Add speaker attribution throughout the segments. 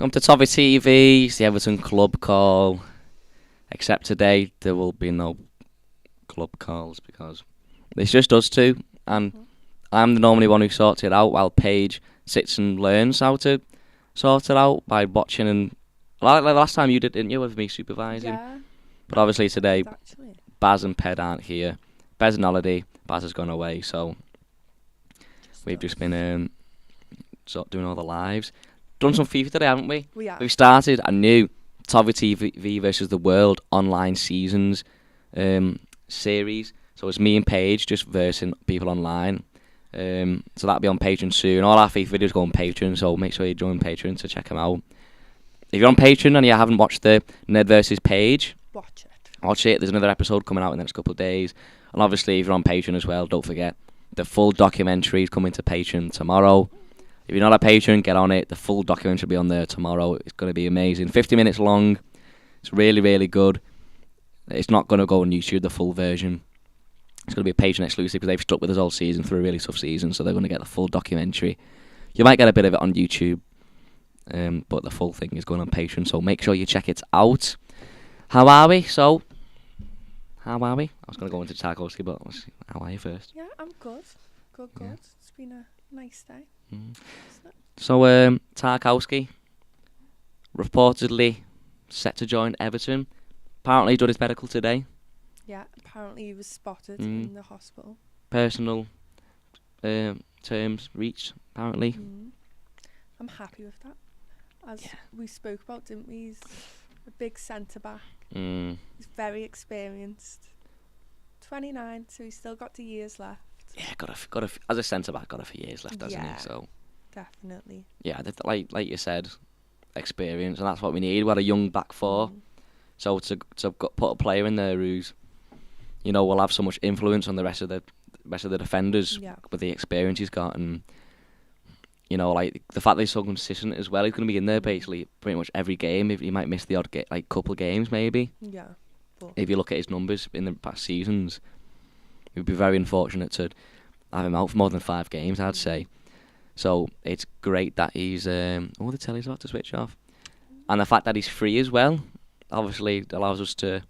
Speaker 1: Welcome to Toffee TV, it's the Everton ClubCall. Except today, there will be no club calls because it's just us two. And I'm the normally one who sorts it out while Paige sits and learns how to sort it out by watching. And like the last time you did, didn't you, with me supervising?
Speaker 2: Yeah.
Speaker 1: But obviously today,
Speaker 2: Actually.
Speaker 1: Baz and Ped aren't here. Bez on holiday, Baz has gone away, so we've just been sort of doing all the lives. Done some FIFA today, haven't we?
Speaker 2: We are.
Speaker 1: We've started a new Toffee TV versus the World online seasons series. So it's me and Paige just versing people online. So that'll be on Patreon soon. All our FIFA videos go on Patreon, so make sure you join Patreon to check them out. If you're on Patreon and you haven't watched the Ned versus Paige,
Speaker 2: Watch it.
Speaker 1: watch it. There's another episode coming out in the next couple of days. And obviously, if you're on Patreon as well, don't forget, the full documentary is coming to Patreon tomorrow. If you're not a Patreon, get on it. The full documentary will be on there tomorrow. It's going to be amazing. 50 minutes long. It's really, really good. It's not going to go on YouTube, the full version. It's going to be a Patreon exclusive because they've stuck with us all season through a really tough season, so they're going to get the full documentary. You might get a bit of it on YouTube, but the full thing is going on Patreon, so make sure you check it out. How are we? How are we? I was going to go into Tarkowski, but how are you first?
Speaker 2: Yeah, I'm good. Good. Yeah. It's been a nice day.
Speaker 1: So, Tarkowski, reportedly set to join Everton. Apparently, he's done his medical today.
Speaker 2: Yeah, apparently he was spotted in the hospital.
Speaker 1: Personal terms reached, apparently.
Speaker 2: I'm happy with that. As we spoke about, didn't we? He's a big centre-back. He's very experienced. 29, so he's still got 2 years left.
Speaker 1: Yeah, got a as a centre-back, got a few years left, hasn't he? So
Speaker 2: definitely.
Speaker 1: Yeah, like you said, experience, and that's what we need. We had a young back four, so to put a player in there who's, will have so much influence on the rest of the defenders with the experience he's got, and like the fact that he's so consistent as well. He's going to be in there basically pretty much every game. He might miss the odd couple games maybe.
Speaker 2: Yeah.
Speaker 1: If you look at his numbers in the past seasons, we'd be very unfortunate to have him out for more than 5 games, I'd say. So it's great that he's the telly's about to switch off, and the fact that he's free as well, obviously allows us to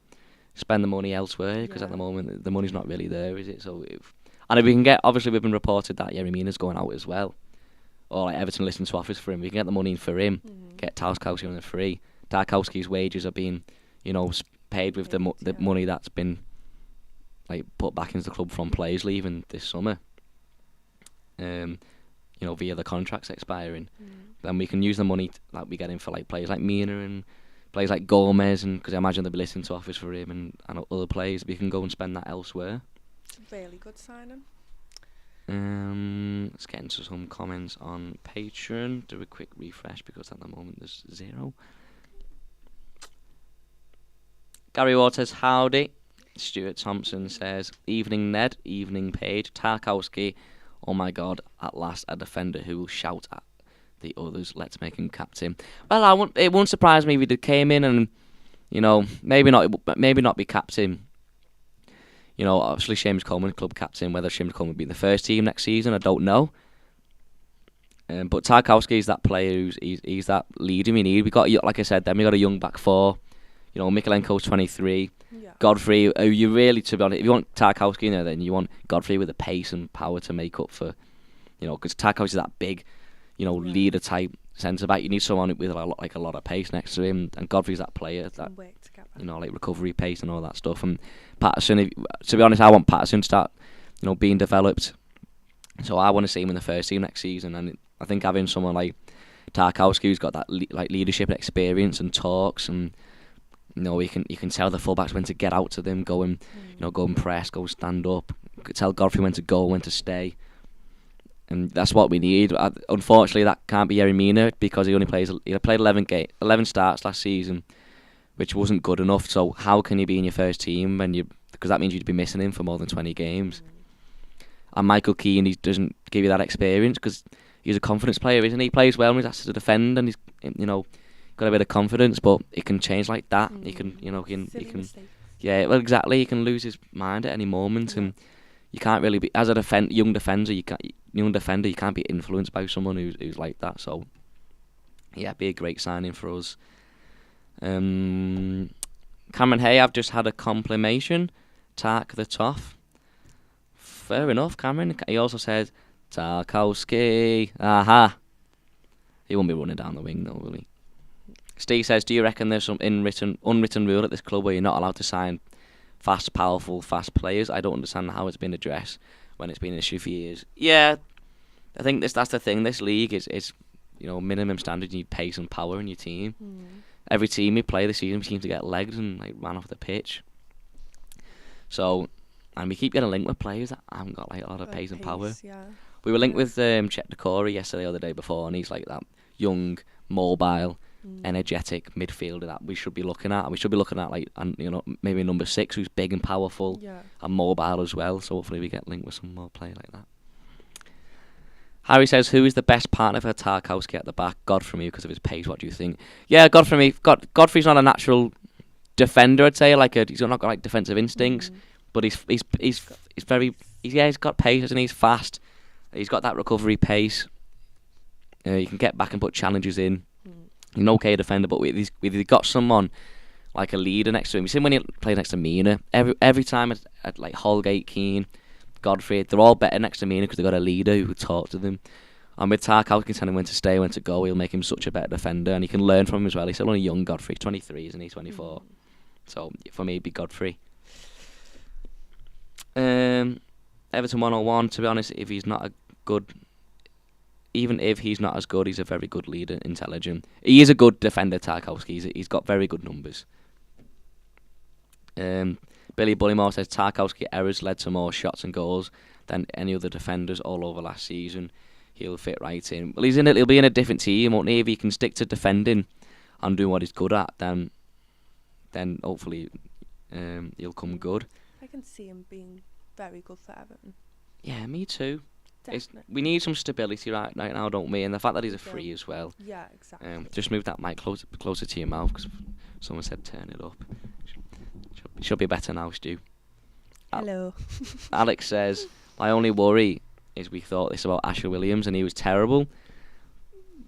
Speaker 1: spend the money elsewhere, because at the moment the money's not really there, is it? So if we can get, obviously we've been reported that Yerry Mina's going out as well, or like Everton listening to offers for him. We can get the money in for him, get Tarkowski on the free. Tarkowski's wages are being, paid with the money that's been put back into the club from players leaving this summer. Via the contracts expiring, then we can use the money that we get in for players like Mina and players like Gomez, and because I imagine they'll be listening to offers for him and other players. We can go and spend that elsewhere.
Speaker 2: It's a really good signing.
Speaker 1: Let's get into some comments on Patreon. Do a quick refresh because at the moment there's 0. Gary Ward says howdy. Stuart Thompson says evening Ned, evening Paige. Tarkowski, oh my God, at last a defender who will shout at the others. Let's make him captain. Well, it won't surprise me if he came in and maybe not be captain. Obviously James Coleman, club captain. Whether James Coleman will be in the first team next season, I don't know. But Tarkowski is that player he's that leader we need. We got, like I said, then we got a young back four. Mikalenko's 23. Yeah. Godfrey, you really, to be honest, if you want Tarkowski in there, then you want Godfrey with the pace and power to make up for, because Tarkowski is that big, leader type centre back. You need someone with a lot of pace next to him, and Godfrey's that player that, recovery pace and all that stuff. And Patterson, to be honest, I want Patterson to start, being developed. So I want to see him in the first team next season, and I think having someone like Tarkowski who's got that leadership and experience and talks, and you can tell the fullbacks when to get out to them, go and go and press, go stand up. You could tell Godfrey when to go, when to stay, and that's what we need. Unfortunately, that can't be Yerry Mina because he played 11 starts last season, which wasn't good enough. So how can you be in your first team because that means you'd be missing him for more than 20 games. And Michael Keane, he doesn't give you that experience because he's a confidence player, isn't he? He plays well when he's asked to defend, and he's got a bit of confidence, but it can change like that. He can yeah, well, exactly. He can lose his mind at any moment, and you can't really be as a young defender. You can't be influenced by someone who's like that. So Yeah, be a great signing for us. Cameron Hay, I've just had a confirmation. Tak the Toff. Fair enough, Cameron. He also said, Tarkowski. Aha. He won't be running down the wing, though, will he? Steve says, do you reckon there's some unwritten rule at this club where you're not allowed to sign fast, powerful, fast players? I don't understand how it's been addressed when it's been an issue for years. Yeah, I think that's the thing. This league is minimum standard. You need pace and power in your team. Every team we play this season seems to get legged and ran off the pitch. So, and we keep getting linked with players that haven't got a lot of pace and power.
Speaker 2: Yeah.
Speaker 1: We were linked with Chet Decore yesterday or the day before, and he's like that young, mobile, energetic midfielder that we should be looking at. And we should be looking at maybe number 6 who's big and powerful and mobile as well. So hopefully we get linked with some more play like that. Harry says, who is the best partner for Tarkowski at the back? Godfrey because of his pace. What do you think? Yeah, Godfrey's not a natural defender, I'd say. He's not got defensive instincts, but he's got pace and he's fast. He's got that recovery pace. He can get back and put challenges in. He's an okay defender, but we've got someone like a leader next to him. You see when he played next to Mina, every time at Holgate, Keane, Godfrey, they're all better next to Mina because they've got a leader who could talk to them. And with Tarkowski, can tell him when to stay, when to go. He'll make him such a better defender, and he can learn from him as well. He's still only young, Godfrey. 23, isn't he? 24. So for me, it'd be Godfrey. Everton 101. To be honest, if he's not as good, he's a very good leader, intelligent. He is a good defender, Tarkowski. He's got very good numbers. Billy Bullymore says Tarkowski errors led to more shots and goals than any other defenders all over last season. He'll fit right in. Well, he'll be in a different team, won't he? If he can stick to defending and doing what he's good at, then hopefully he'll come good.
Speaker 2: I can see him being very good for Everton.
Speaker 1: Yeah, me too.
Speaker 2: Definitely.
Speaker 1: We need some stability right now, don't we? And the fact that he's a free as well.
Speaker 2: Yeah, exactly.
Speaker 1: Just move that mic closer to your mouth because someone said turn it up. Should be better now, Stu.
Speaker 2: Hello.
Speaker 1: Alex says, my only worry is we thought this about Asher Williams and he was terrible.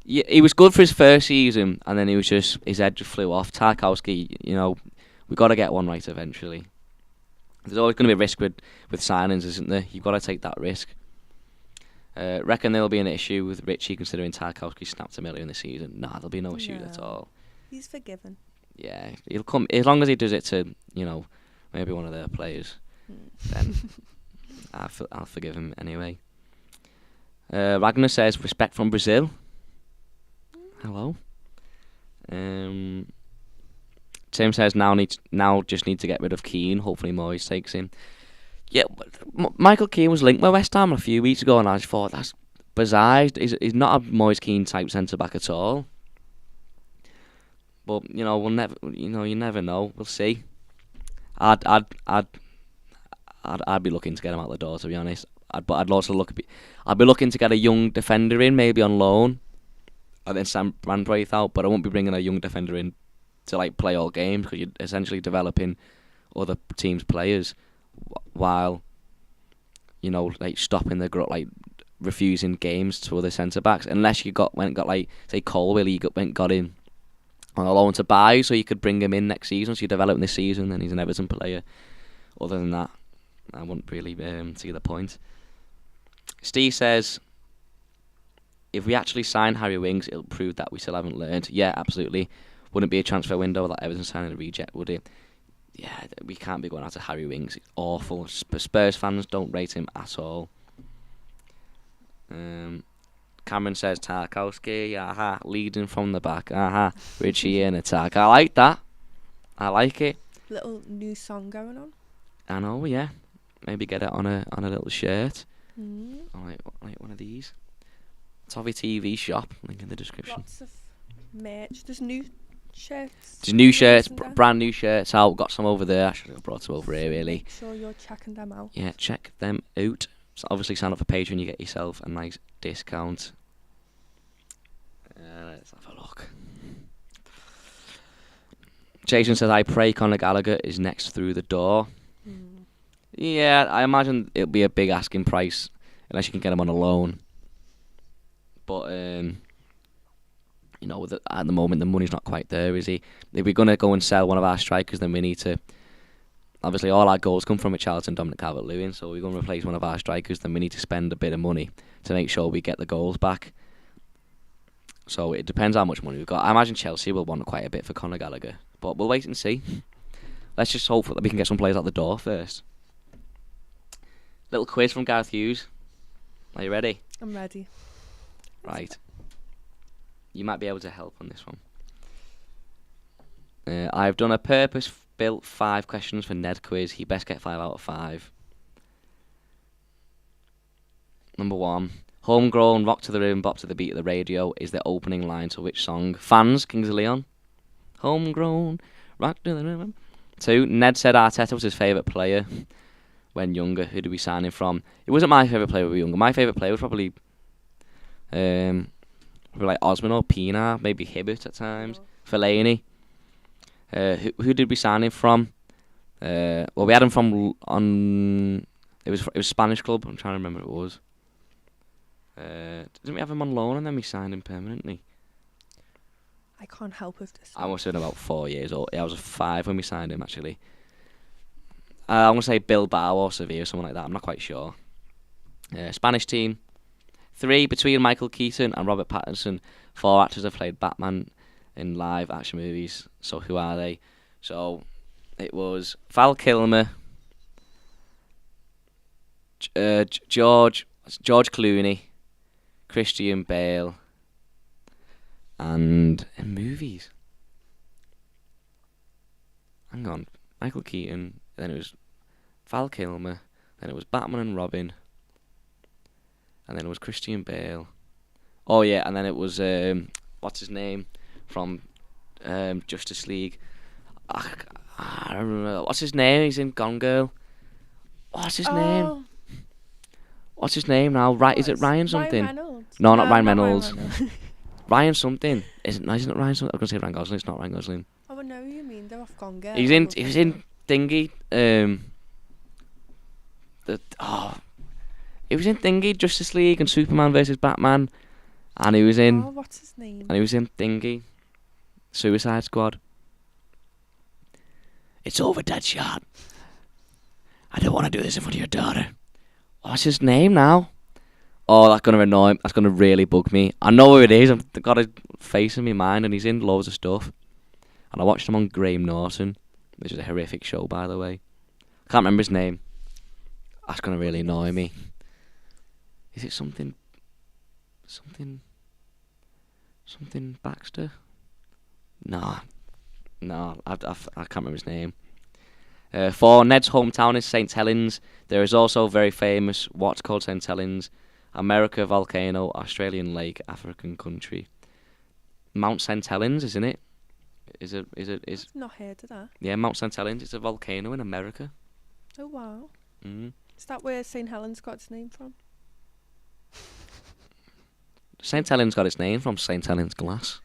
Speaker 1: Yeah, he was good for his first season and then his head just flew off. Tarkowski, we've got to get one right eventually. There's always going to be a risk with signings, isn't there? You've got to take that risk. Reckon there'll be an issue with Richie considering Tarkowski snapped him earlier in the season? Nah, there'll be no issue at all.
Speaker 2: He's forgiven. Yeah,
Speaker 1: he'll come as long as he does it to maybe one of their players. Then I'll forgive him anyway. Ragnar says respect from Brazil. Hello. Tim says now just need to get rid of Keane. Hopefully Moyes takes him. Yeah, Michael Keane was linked with West Ham a few weeks ago, and I just thought that's bizarre. He's not a Moyes Keane type centre back at all. But we'll never. You never know. We'll see. I'd be looking to get him out the door, to be honest. But I'd also I'd be looking to get a young defender in, maybe on loan, and then Sam Brandbraith out. But I won't be bringing a young defender in to play all games because you're essentially developing other teams' players while stopping the refusing games to other centre backs. Unless you got say Colwell, you got in on a loan to buy, so you could bring him in next season. So you develop him this season, then he's an Everton player. Other than that, I wouldn't really see the point. Steve says, if we actually sign Harry Winks, it'll prove that we still haven't learned. Yeah, absolutely. Wouldn't be a transfer window without Everton signing a reject, would it? Yeah, we can't be going after Harry Winks. It's awful. Spurs fans don't rate him at all. Cameron says Tarkowski, leading from the back, Richie in attack. I like that. I like it.
Speaker 2: Little new song going on.
Speaker 1: I know, yeah. Maybe get it on a little shirt.
Speaker 2: Mm.
Speaker 1: Like one of these. Toffee TV shop. Link in the description.
Speaker 2: Lots of merch. There's new shirts.
Speaker 1: There's new shirts, brand new shirts out. Got some over there. I should have brought some over here, really.
Speaker 2: Make sure you're checking them out.
Speaker 1: Yeah, check them out. So obviously sign up for Patreon, you get yourself a nice discount. Let's have a look. Jason says, I pray Conor Gallagher is next through the door. Yeah, I imagine it'll be a big asking price unless you can get him on a loan. But at the moment the money's not quite there, is he? If we're going to go and sell one of our strikers, then we need to... Obviously, all our goals come from Richarlison, Dominic Calvert-Lewin, so we're going to replace one of our strikers, then we need to spend a bit of money to make sure we get the goals back. So it depends how much money we've got. I imagine Chelsea will want quite a bit for Conor Gallagher, but we'll wait and see. Let's just hope that we can get some players out the door first. Little quiz from Gareth Hughes. Are you ready?
Speaker 2: I'm ready.
Speaker 1: Right. You might be able to help on this one. I've done a purpose-built 5 questions for Ned quiz. He best get 5 out of 5. Number 1. Homegrown, rock to the rhythm, bop to the beat of the radio is the opening line to which song? Fans, Kings of Leon. Homegrown, rock to the rhythm. 2. Ned said Arteta was his favourite player when younger. Who did we sign him from? It wasn't my favourite player when we were younger. My favourite player was probably like Osman or Pienaar, maybe Hibbert at times. Fellaini. Who did we sign him from? Well, we had him from it was a Spanish club. I'm trying to remember what it was. Didn't we have him on loan and then we signed him permanently?
Speaker 2: I can't help with this.
Speaker 1: I must have been about 4 years old. Yeah, I was 5 when we signed him, actually. I'm going to say Bilbao or Sevilla or something like that. I'm not quite sure. Spanish team. 3, between Michael Keaton and Robert Pattinson, 4 actors have played Batman in live action movies. So who are they? So it was Val Kilmer, George Clooney, Christian Bale, and in movies. Hang on. Michael Keaton, then it was Val Kilmer, then it was Batman and Robin, and then it was Christian Bale. Oh yeah, and then it was what's his name from Justice League? I don't remember. What's his name? He's in Gone Girl. What's his name? What's his name now? Is it Ryan something?
Speaker 2: Ryan Reynolds.
Speaker 1: No, not Ryan Reynolds.
Speaker 2: Ryan Reynolds.
Speaker 1: Ryan something. Isn't it Ryan something? I'm gonna say Ryan Gosling. It's not Ryan Gosling.
Speaker 2: Oh, I know who you mean. They're off Gone Girl.
Speaker 1: He was in Thingy. He was in Thingy, Justice League, and Superman versus Batman, and he was in.
Speaker 2: Oh, what's his name?
Speaker 1: And he was in Thingy, Suicide Squad. It's over, Deadshot. I don't want to do this in front of your daughter. What's his name now? Oh, that's going to annoy him. That's going to really bug me. I know who it is. I've got his face in my mind, and he's in loads of stuff. And I watched him on Graham Norton, which is a horrific show, by the way. I can't remember his name. That's going to really annoy me. Is it something Baxter? No, I can't remember his name. 4, Ned's hometown is St. Helens. There is also very famous what's called St. Helens. America, volcano, Australian lake, African country. Mount St. Helens, isn't it? I've
Speaker 2: not heard of that.
Speaker 1: Yeah, Mount St. Helens. It's a volcano in America.
Speaker 2: Oh, wow.
Speaker 1: Mm.
Speaker 2: Is that where St. Helens got its name from?
Speaker 1: St. Helens got its name from St. Helens glass.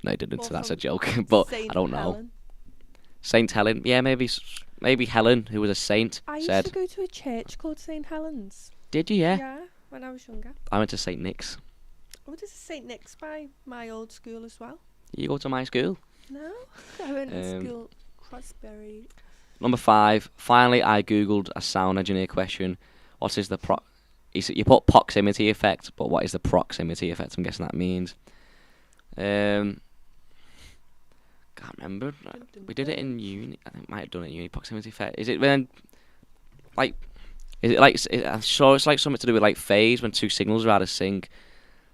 Speaker 1: No, it didn't, so that's a joke. But I don't know. St. Helen. Yeah, maybe Helen, who was a saint,
Speaker 2: I used to go to a church called St. Helens.
Speaker 1: Did you, yeah?
Speaker 2: Yeah, when I was younger.
Speaker 1: I went to St. Nick's.
Speaker 2: Oh, there's a St. Nick's by my old school as well. You
Speaker 1: go to my school?
Speaker 2: No, I went to school Crossbury.
Speaker 1: Number 5. Finally, I googled a sound engineer question. What is the you put proximity effect, but what is the proximity effect? I'm guessing that means. Can't remember. We did it in uni. I think I might have done it in uni. Proximity effect. Is it when, like, I'm sure it's like something to do with like phase when 2 signals are out of sync,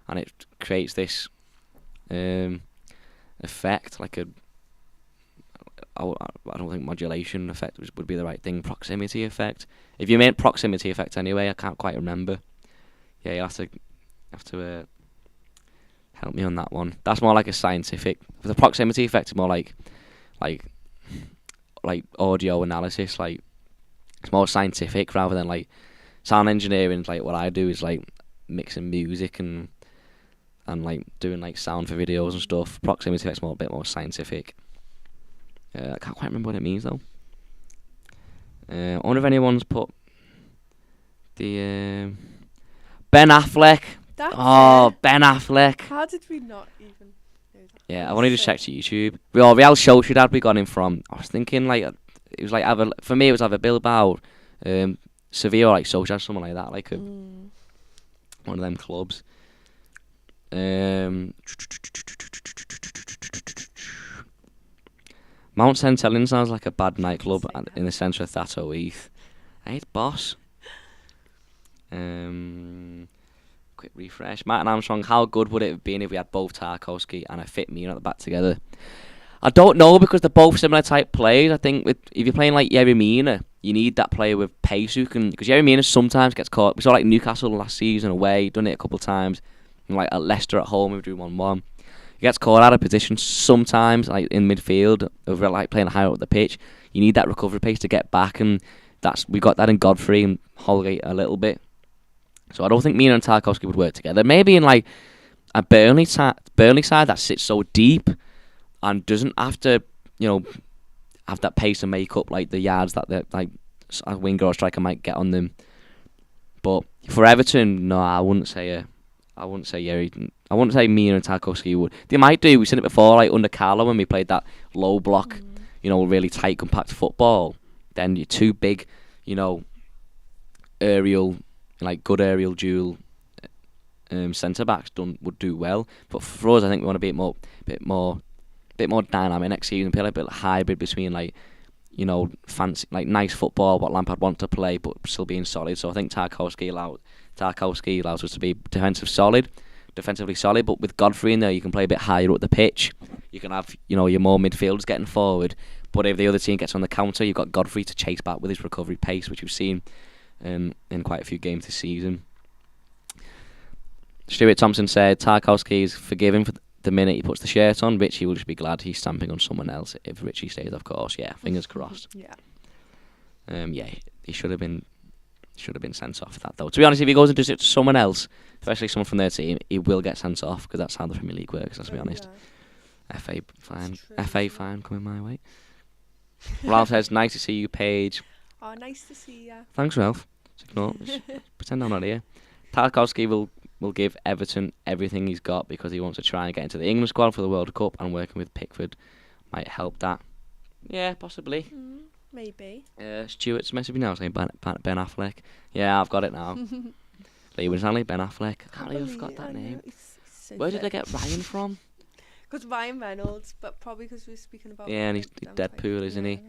Speaker 1: and it creates this effect, like a. I don't think modulation effect would be the right thing. Proximity effect. If you meant proximity effect anyway, I can't quite remember. Yeah, you have to help me on that one. That's more like a scientific. The proximity effect is more like audio analysis. Like, it's more scientific rather than like sound engineering. Like, what I do is like mixing music and like doing like sound for videos and stuff. Proximity effect's a bit more scientific. I can't quite remember what it means though. I wonder if anyone's put the Ben Affleck.
Speaker 2: That's
Speaker 1: Ben
Speaker 2: it.
Speaker 1: Affleck.
Speaker 2: How did we not even?
Speaker 1: Yeah, I've only just checked YouTube. Real Sociedad we got him from. I was thinking like it was like either, for me it was either Bilbao, Sevilla, or like Sociedad, something like that, like one of them clubs. Mount St Helens sounds like a bad nightclub in the centre of Thatto Heath. Hey, it's boss. Quick refresh. Martin Armstrong, how good would it have been if we had both Tarkowski and a fit Mina at the back together? I don't know, because they're both similar type players. I think if you're playing like Yerry Mina, you need that player with pace who can, because Yerry Mina sometimes gets caught. We saw like Newcastle last season away, done it a couple of times, and like at Leicester at home we drew 1-1. He gets caught out of position sometimes, like in midfield, over like playing higher up the pitch. You need that recovery pace to get back, and we got that in Godfrey and Holgate a little bit. So I don't think Mina and Tarkowski would work together. Maybe in like a Burnley side that sits so deep and doesn't have to, have that pace to make up like the yards that like a winger or striker might get on them. But for Everton, no, I wouldn't say Yerry. I wouldn't say Mina and Tarkowski would. They might do. We've seen it before, like under Carlo when we played that low block, really tight, compact football. Then you're too big, aerial, like good aerial duel centre backs would do well. But for us, I think we want to be a bit more dynamic next season. Play like a bit like hybrid between like, fancy, like nice football, what Lampard wants to play, but still being solid. So I think Tarkowski allows us to be defensively solid. But with Godfrey in there, you can play a bit higher up the pitch. You can have, your more midfielders getting forward. But if the other team gets on the counter, you've got Godfrey to chase back with his recovery pace, which we've seen in quite a few games this season. Stuart Thompson said Tarkowski is forgiven for the minute he puts the shirt on. Richie will just be glad he's stamping on someone else if Richie stays, of course. Yeah, fingers crossed.
Speaker 2: Yeah.
Speaker 1: He should have been sent off for that, though. To be honest, if he goes and does it to someone else, especially someone from their team, he will get sent off, because that's how the Premier League works, let's be honest. Yeah. FA fine coming my way. Ralph says, nice to see you, Paige.
Speaker 2: Oh, nice to see you.
Speaker 1: Thanks, Ralph. Just pretend I'm not here. Tarkowski will give Everton everything he's got, because he wants to try and get into the England squad for the World Cup, and working with Pickford might help that. Yeah, possibly.
Speaker 2: Maybe.
Speaker 1: Stuart's messaging me now saying Ben Affleck. Yeah, I've got it now. Lee Stanley, Ben Affleck. I can't believe I forgot that name.
Speaker 2: So
Speaker 1: where did they get Ryan from?
Speaker 2: Because Ryan Reynolds, but probably because we were speaking about.
Speaker 1: Yeah, and he's Deadpool, isn't he?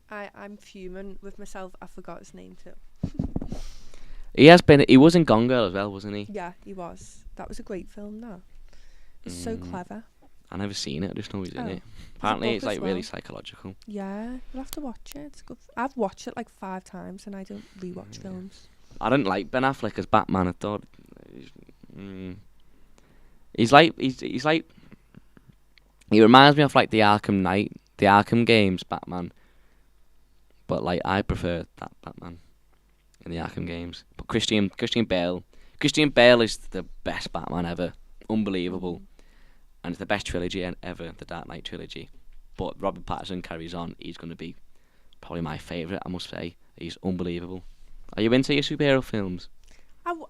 Speaker 2: But I'm fuming with myself. I forgot his name too.
Speaker 1: He was in Gone Girl as well, wasn't he?
Speaker 2: Yeah, he was. That was a great film, though. It's so clever.
Speaker 1: I've never seen it. I just know he's in it. Apparently, it's like really psychological.
Speaker 2: Yeah, you'll have to watch it. It's good. I've watched it like 5 times, and I don't rewatch films.
Speaker 1: I didn't like Ben Affleck as Batman. I thought he's like he reminds me of like the Arkham games Batman. But like I prefer that Batman in the Arkham games. But Christian Bale is the best Batman ever. Unbelievable. And it's the best trilogy ever, the Dark Knight trilogy. But Robert Pattinson carries on. He's going to be probably my favourite, I must say. He's unbelievable. Are you into your superhero films?
Speaker 2: I'll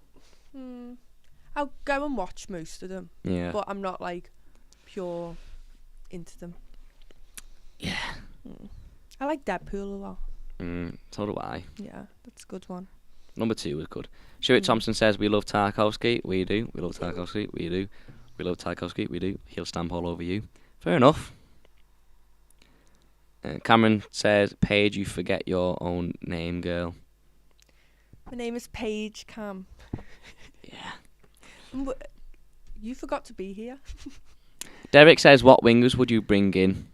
Speaker 2: go and watch most of them.
Speaker 1: Yeah.
Speaker 2: But I'm not like pure into them.
Speaker 1: Yeah.
Speaker 2: I like Deadpool a lot.
Speaker 1: So do I.
Speaker 2: Yeah, that's a good one.
Speaker 1: Number 2 was good. Stuart Thompson says, we love Tarkowski. We do. We love Tarkowski. We do. We love Tarkowski. We do. He'll stamp all over you. Fair enough. Cameron says, Paige, you forget your own name, girl.
Speaker 2: My name is Paige Cam.
Speaker 1: Yeah.
Speaker 2: You forgot to be here.
Speaker 1: Derek says, what wingers would you bring in?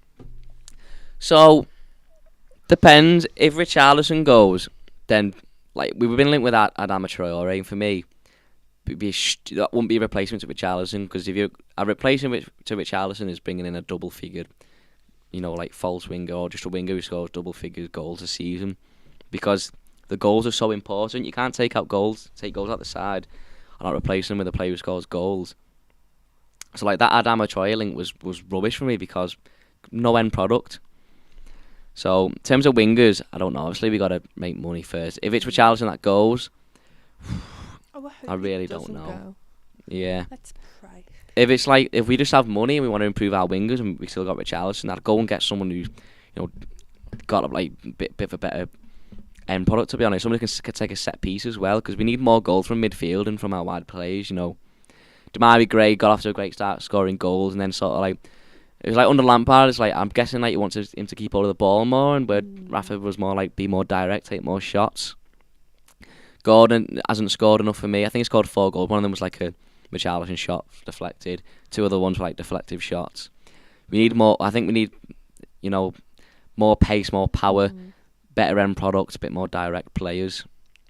Speaker 1: So, depends. If Richarlison goes, then like we've been linked with Adama Traore, and for me, that wouldn't be a replacement to Richarlison, because if a replacement to Richarlison is bringing in a double-figured, like false winger, or just a winger who scores double-figured goals a season, because the goals are so important. You can't take goals out the side, and not replace them with a player who scores goals. So like that Adama Traore link was rubbish for me, because no end product. So in terms of wingers, I don't know. Obviously, we got to make money first. If it's Richarlison that goes, I really don't know.
Speaker 2: Go.
Speaker 1: Yeah.
Speaker 2: Let's pray.
Speaker 1: if it's like, if we just have money and we want to improve our wingers and we still got Richarlison, I'd go and get someone who's, got like bit of a better end product, to be honest. Someone who can take a set piece as well, because we need more goals from midfield and from our wide players. Demarai Gray got off to a great start scoring goals, and then sort of like, it was like under Lampard, it's like, I'm guessing like he wants him to keep hold of the ball more, and where Rafa was more like, be more direct, take more shots. Gordon hasn't scored enough for me. I think he scored 4 goals. One of them was like a Richarlison shot deflected. 2 other ones were like deflective shots. We need more. I think we need, more pace, more power, better end product, a bit more direct players.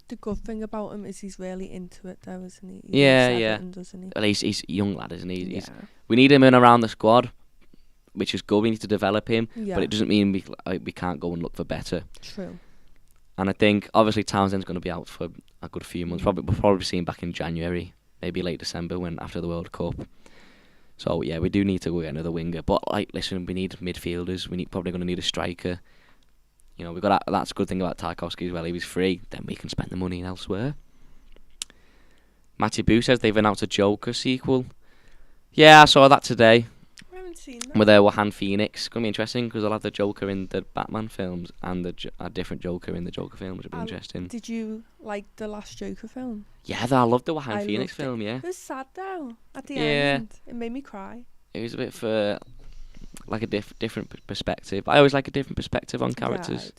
Speaker 2: The good thing about him is he's really into it, though, isn't he?
Speaker 1: Yeah.
Speaker 2: Everton, doesn't he?
Speaker 1: Well, he's a young lad, isn't he? We need him in around the squad, which is good. We need to develop him, but it doesn't mean we can't go and look for better.
Speaker 2: True.
Speaker 1: And I think obviously Townsend's going to be out for a good few months. We'll probably see him back in January, maybe late December, after the World Cup. So yeah, we do need to go get another winger. But listen, we need midfielders. Probably going to need a striker. We got that's a good thing about Tarkowski as well. He was free, then we can spend the money elsewhere. Mathew says they've announced a Joker sequel. Yeah, I saw that today.
Speaker 2: I haven't seen that.
Speaker 1: With Joaquin Phoenix. It's going to be interesting because they'll have the Joker in the Batman films and a different Joker in the Joker film, which will be interesting.
Speaker 2: Did you like the last Joker film?
Speaker 1: Yeah, I loved the Joaquin Phoenix film, yeah.
Speaker 2: It was sad though, at the end. It made me cry.
Speaker 1: It was a bit for like a different perspective. I always like a different perspective on characters.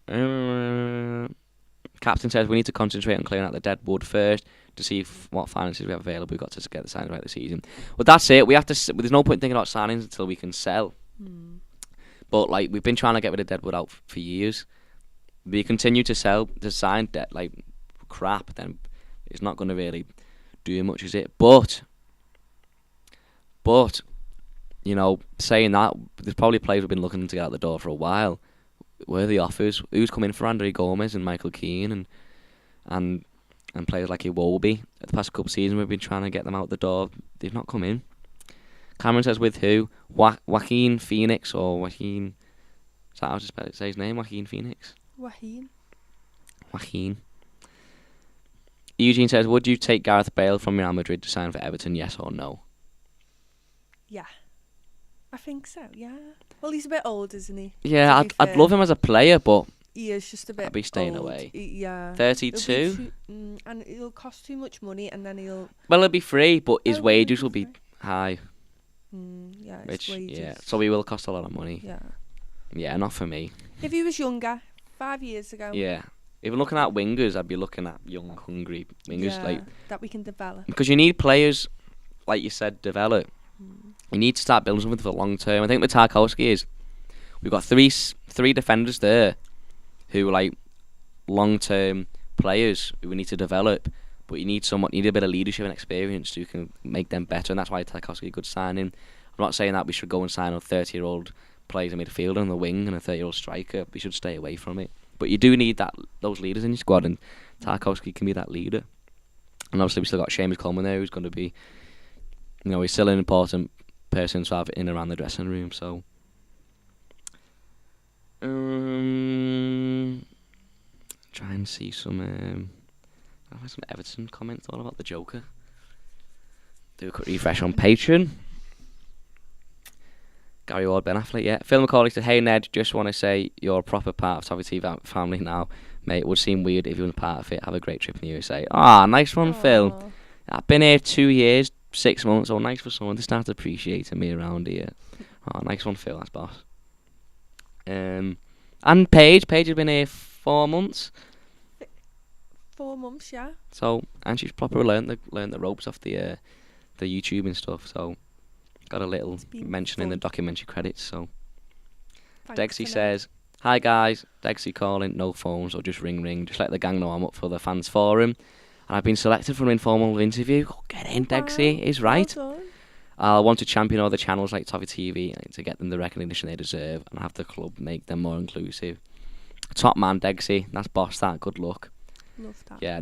Speaker 2: Yeah,
Speaker 1: Captain says we need to concentrate on clearing out the dead wood first to see what finances we have available. We've got to get the signings right this season. Well, that's it. We have to. There's no point thinking about signings until we can sell. But we've been trying to get rid of deadwood out for years. We continue to sign debt crap. Then it's not going to really do much, is it? But saying that, there's probably players we've been looking to get out the door for a while. Where are the offers? Who's come in for Andre Gomez and Michael Keane and players like Iwobi? The past couple of seasons we've been trying to get them out the door. They've not come in. Cameron says with who? Joaquin Phoenix or Joaquin... Is that how to say his name? Joaquin Phoenix? Joaquin. Eugene says, would you take Gareth Bale from Real Madrid to sign for Everton, yes or no?
Speaker 2: Yeah. I think so, yeah. Well, he's a bit old, isn't he?
Speaker 1: Yeah, I'd love him as a player, but
Speaker 2: he is just a bit.
Speaker 1: I'd be staying
Speaker 2: old.
Speaker 1: away.
Speaker 2: Yeah.
Speaker 1: 32.
Speaker 2: And it'll cost too much money, and then he'll.
Speaker 1: Well, it'll be free, but his wages will be high.
Speaker 2: Yeah,
Speaker 1: which
Speaker 2: wages.
Speaker 1: Yeah, so he will cost a lot of money.
Speaker 2: Yeah.
Speaker 1: Yeah, not for me.
Speaker 2: If he was younger, 5 years ago.
Speaker 1: Yeah. If I'm looking at wingers, I'd be looking at young, hungry wingers
Speaker 2: that we can develop.
Speaker 1: Because you need players, like you said, develop. You need to start building something for the long term. I think with Tarkowski is we've got three defenders there who are long term players who we need to develop. But you need a bit of leadership and experience who can make them better, and that's why Tarkowski is a good signing. I'm not saying that we should go and sign a 30-year-old player in midfielder on the wing and a 30-year-old striker. We should stay away from it. But you do need those leaders in your squad, and Tarkowski can be that leader. And obviously we still got Seamus Coleman there, who's going to be, he's still an important person to have in around the dressing room. So, try and see some Everton comments all about the Joker. Do a quick refresh on Patreon. Gary Ward, Ben Affleck, yeah. Phil McCauley said, hey Ned, just want to say you're a proper part of Toffee TV family now. Mate, it would seem weird if you weren't part of it. Have a great trip in the USA. Nice one, Phil. I've been here 2 years, 6 months. Nice for someone to start appreciating me around here. Nice one, Phil, that's boss. And Paige has been here 4 months.
Speaker 2: 4 months, yeah.
Speaker 1: So, and she's properly learned the ropes off the YouTube and stuff, so... Got a little mention in the documentary credits, so... Dexy says, hi guys, Dexy calling, no phones or just ring. Just let the gang know I'm up for the fans forum. And I've been selected for an informal interview. Get in, Dexy, he's right.
Speaker 2: Well,
Speaker 1: I want to champion all the channels like Toffee TV to get them the recognition they deserve and have the club make them more inclusive. Top man, Dexy, that's boss that, good luck.
Speaker 2: Love that.
Speaker 1: Yeah,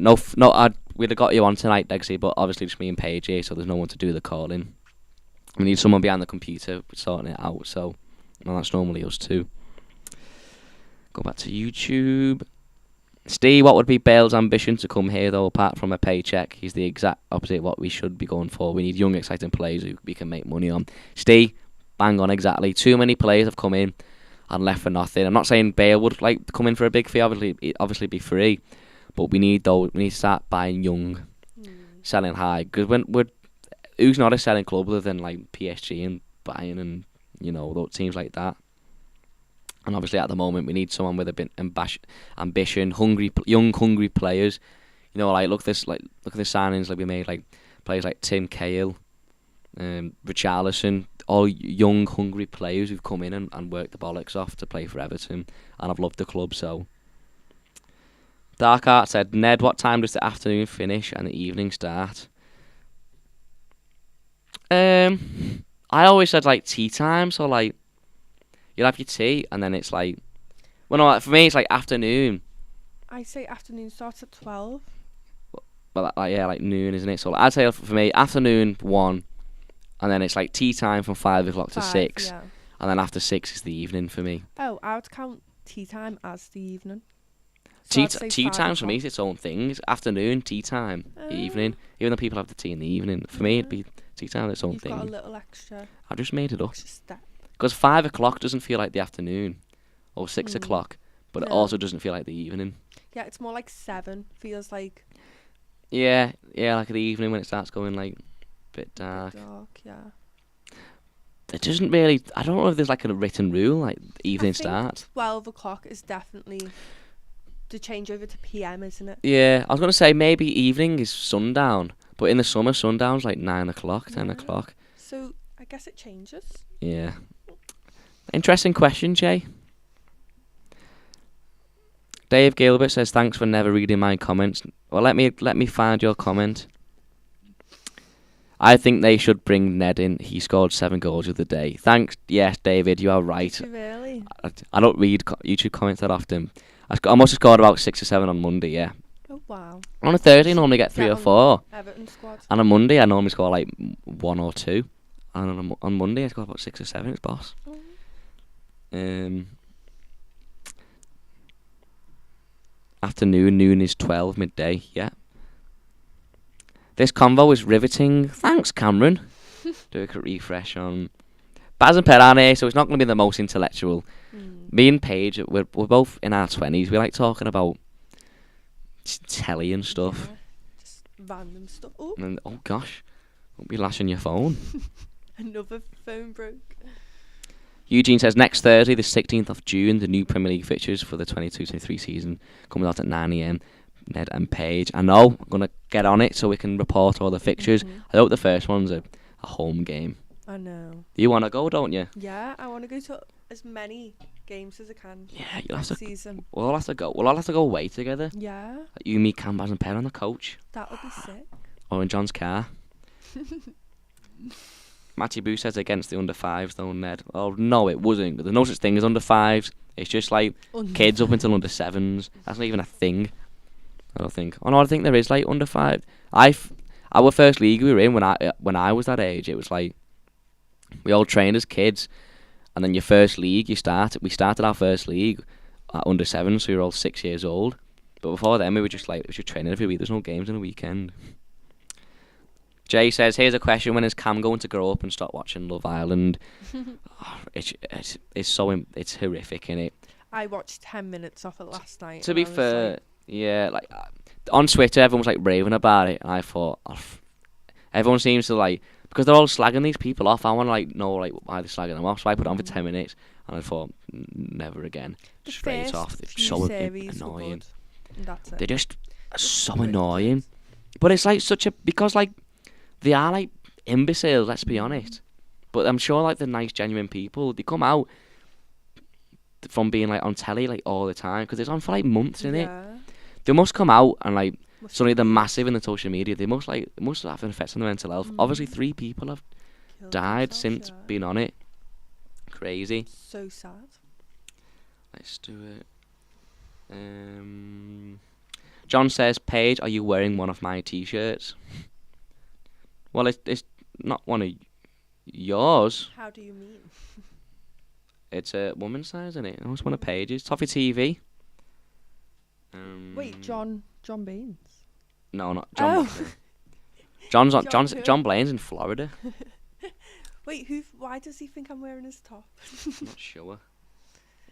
Speaker 1: we'd have got you on tonight, Dexy, but obviously just me and Paige here, so there's no one to do the calling. We need someone behind the computer sorting it out, so that's normally us too. Go back to YouTube. Steve, what would be Bale's ambition to come here, though, apart from a paycheck? He's the exact opposite of what we should be going for. We need young, exciting players who we can make money on. Steve, bang on, exactly. Too many players have come in and left for nothing. I'm not saying Bale would like come in for a big fee, obviously be free, but we need to start buying young, selling high. Because who's not a selling club other than like PSG and Bayern and those teams like that? And obviously at the moment we need someone with a bit ambition, young hungry players. Like look at the signings like we made, like players like Tim Cahill, Richarlison, all young hungry players who've come in and worked the bollocks off to play for Everton, and I've loved the club. So Dark Art said, Ned, what time does the afternoon finish and the evening start? I always said like tea time, so like you'll have your tea and then it's like, well no, for me it's like afternoon.
Speaker 2: I say afternoon starts at 12.
Speaker 1: Well, like noon, isn't it? So I'd say for me afternoon 1, and then it's like tea time from 5 o'clock to 6,
Speaker 2: yeah.
Speaker 1: And then after 6 is the evening for me.
Speaker 2: Oh, I would count tea time as the evening.
Speaker 1: So tea time for me is its own thing. It's afternoon, tea time, evening. Even though people have the tea in the evening, for me it'd be tea time its own thing.
Speaker 2: You've got a little extra.
Speaker 1: I just made it up.
Speaker 2: Extra step.
Speaker 1: Because 5 o'clock doesn't feel like the afternoon, or 6 o'clock, but it also doesn't feel like the evening.
Speaker 2: Yeah, it's more like 7. Feels like.
Speaker 1: Yeah, like the evening when it starts going like a bit dark.
Speaker 2: Yeah.
Speaker 1: It doesn't really. I don't know if there's like a written rule like evening starts.
Speaker 2: 12 o'clock is definitely the change over to PM, isn't it?
Speaker 1: Yeah, I was gonna say maybe evening is sundown, but in the summer sundown's like 9 o'clock, 10 o'clock.
Speaker 2: So I guess it changes.
Speaker 1: Yeah. Interesting question, Jay. Dave Gilbert says, thanks for never reading my comments. Well, let me find your comment. I think they should bring Ned in. He scored 7 goals of the day. Thanks. Yes, David, you are right.
Speaker 2: Did you really?
Speaker 1: I don't read YouTube comments that often. I must have scored about 6 or 7 on Monday, yeah.
Speaker 2: Oh, wow.
Speaker 1: On a Thursday, I normally get 3 or 4.
Speaker 2: Everton squad.
Speaker 1: And on Monday, I normally score like 1 or 2. And on Monday, I score about 6 or 7. It's boss. Afternoon, noon is 12, midday, yeah. This convo is riveting. Thanks, Cameron. Do a quick refresh on Baz and Perane, so it's not going to be the most intellectual. Me and Paige, we're both in our 20s. We like talking about telly and stuff.
Speaker 2: Yeah, just random stuff.
Speaker 1: And, oh gosh, won't be lashing your phone.
Speaker 2: Another phone broke.
Speaker 1: Eugene says, next Thursday, the 16th of June, the new Premier League fixtures for the 22-23 season comes out at 9 a.m. Ned and Paige. I know, I'm going to get on it so we can report all the fixtures. I hope the first one's a home game.
Speaker 2: I know.
Speaker 1: You want to go, don't you?
Speaker 2: Yeah, I want to go to as many games as I can.
Speaker 1: Yeah, you'll have to.
Speaker 2: Season.
Speaker 1: We'll all have to go. We'll all have to go away together.
Speaker 2: Yeah.
Speaker 1: Like you, me, Cam, Baz and Per on the coach.
Speaker 2: That would be sick.
Speaker 1: Or in John's car. Matty Boo says against the under 5s though, Ned. Oh no, it wasn't. There's no such thing as under 5s. It's just like kids up until under 7s. That's not even a thing. I don't think. Oh no, I think there is like under 5. Our first league we were in when I was that age, it was like we all trained as kids, and then your first league we started our first league at under 7, so we were all 6 years old. But before then we were just training every week. There's no games in a weekend. Jay says, here's a question: when is Cam going to grow up and stop watching Love Island? It's horrific, innit?
Speaker 2: I watched 10 minutes off it last night.
Speaker 1: To be fair, yeah, like on Twitter, everyone was like raving about it, and I thought, everyone seems to like, because they're all slagging these people off. I want to know why they're slagging them off. So I put it on for 10 minutes, and I thought, never again. Straight off. They're so annoying. They're just so annoying. But it's like because like they are like imbeciles. Let's be honest. But I'm sure like the nice, genuine people, they come out from being like on telly like all the time because it's on for like months, innit? They must come out and like suddenly they're massive in the social media. They must have an effect on their mental health. Obviously 3 people have died since being on it. Crazy.
Speaker 2: So sad.
Speaker 1: Let's do it. John says, Paige, are you wearing one of my t-shirts? Well, it's not one of yours.
Speaker 2: How do you mean?
Speaker 1: It's a woman's size, isn't it? It's one of Paige's. Toffee TV.
Speaker 2: Wait, John Baines?
Speaker 1: No, not John.
Speaker 2: John
Speaker 1: John Blaine's in Florida.
Speaker 2: Wait, why does he think I'm wearing his top?
Speaker 1: I'm not sure.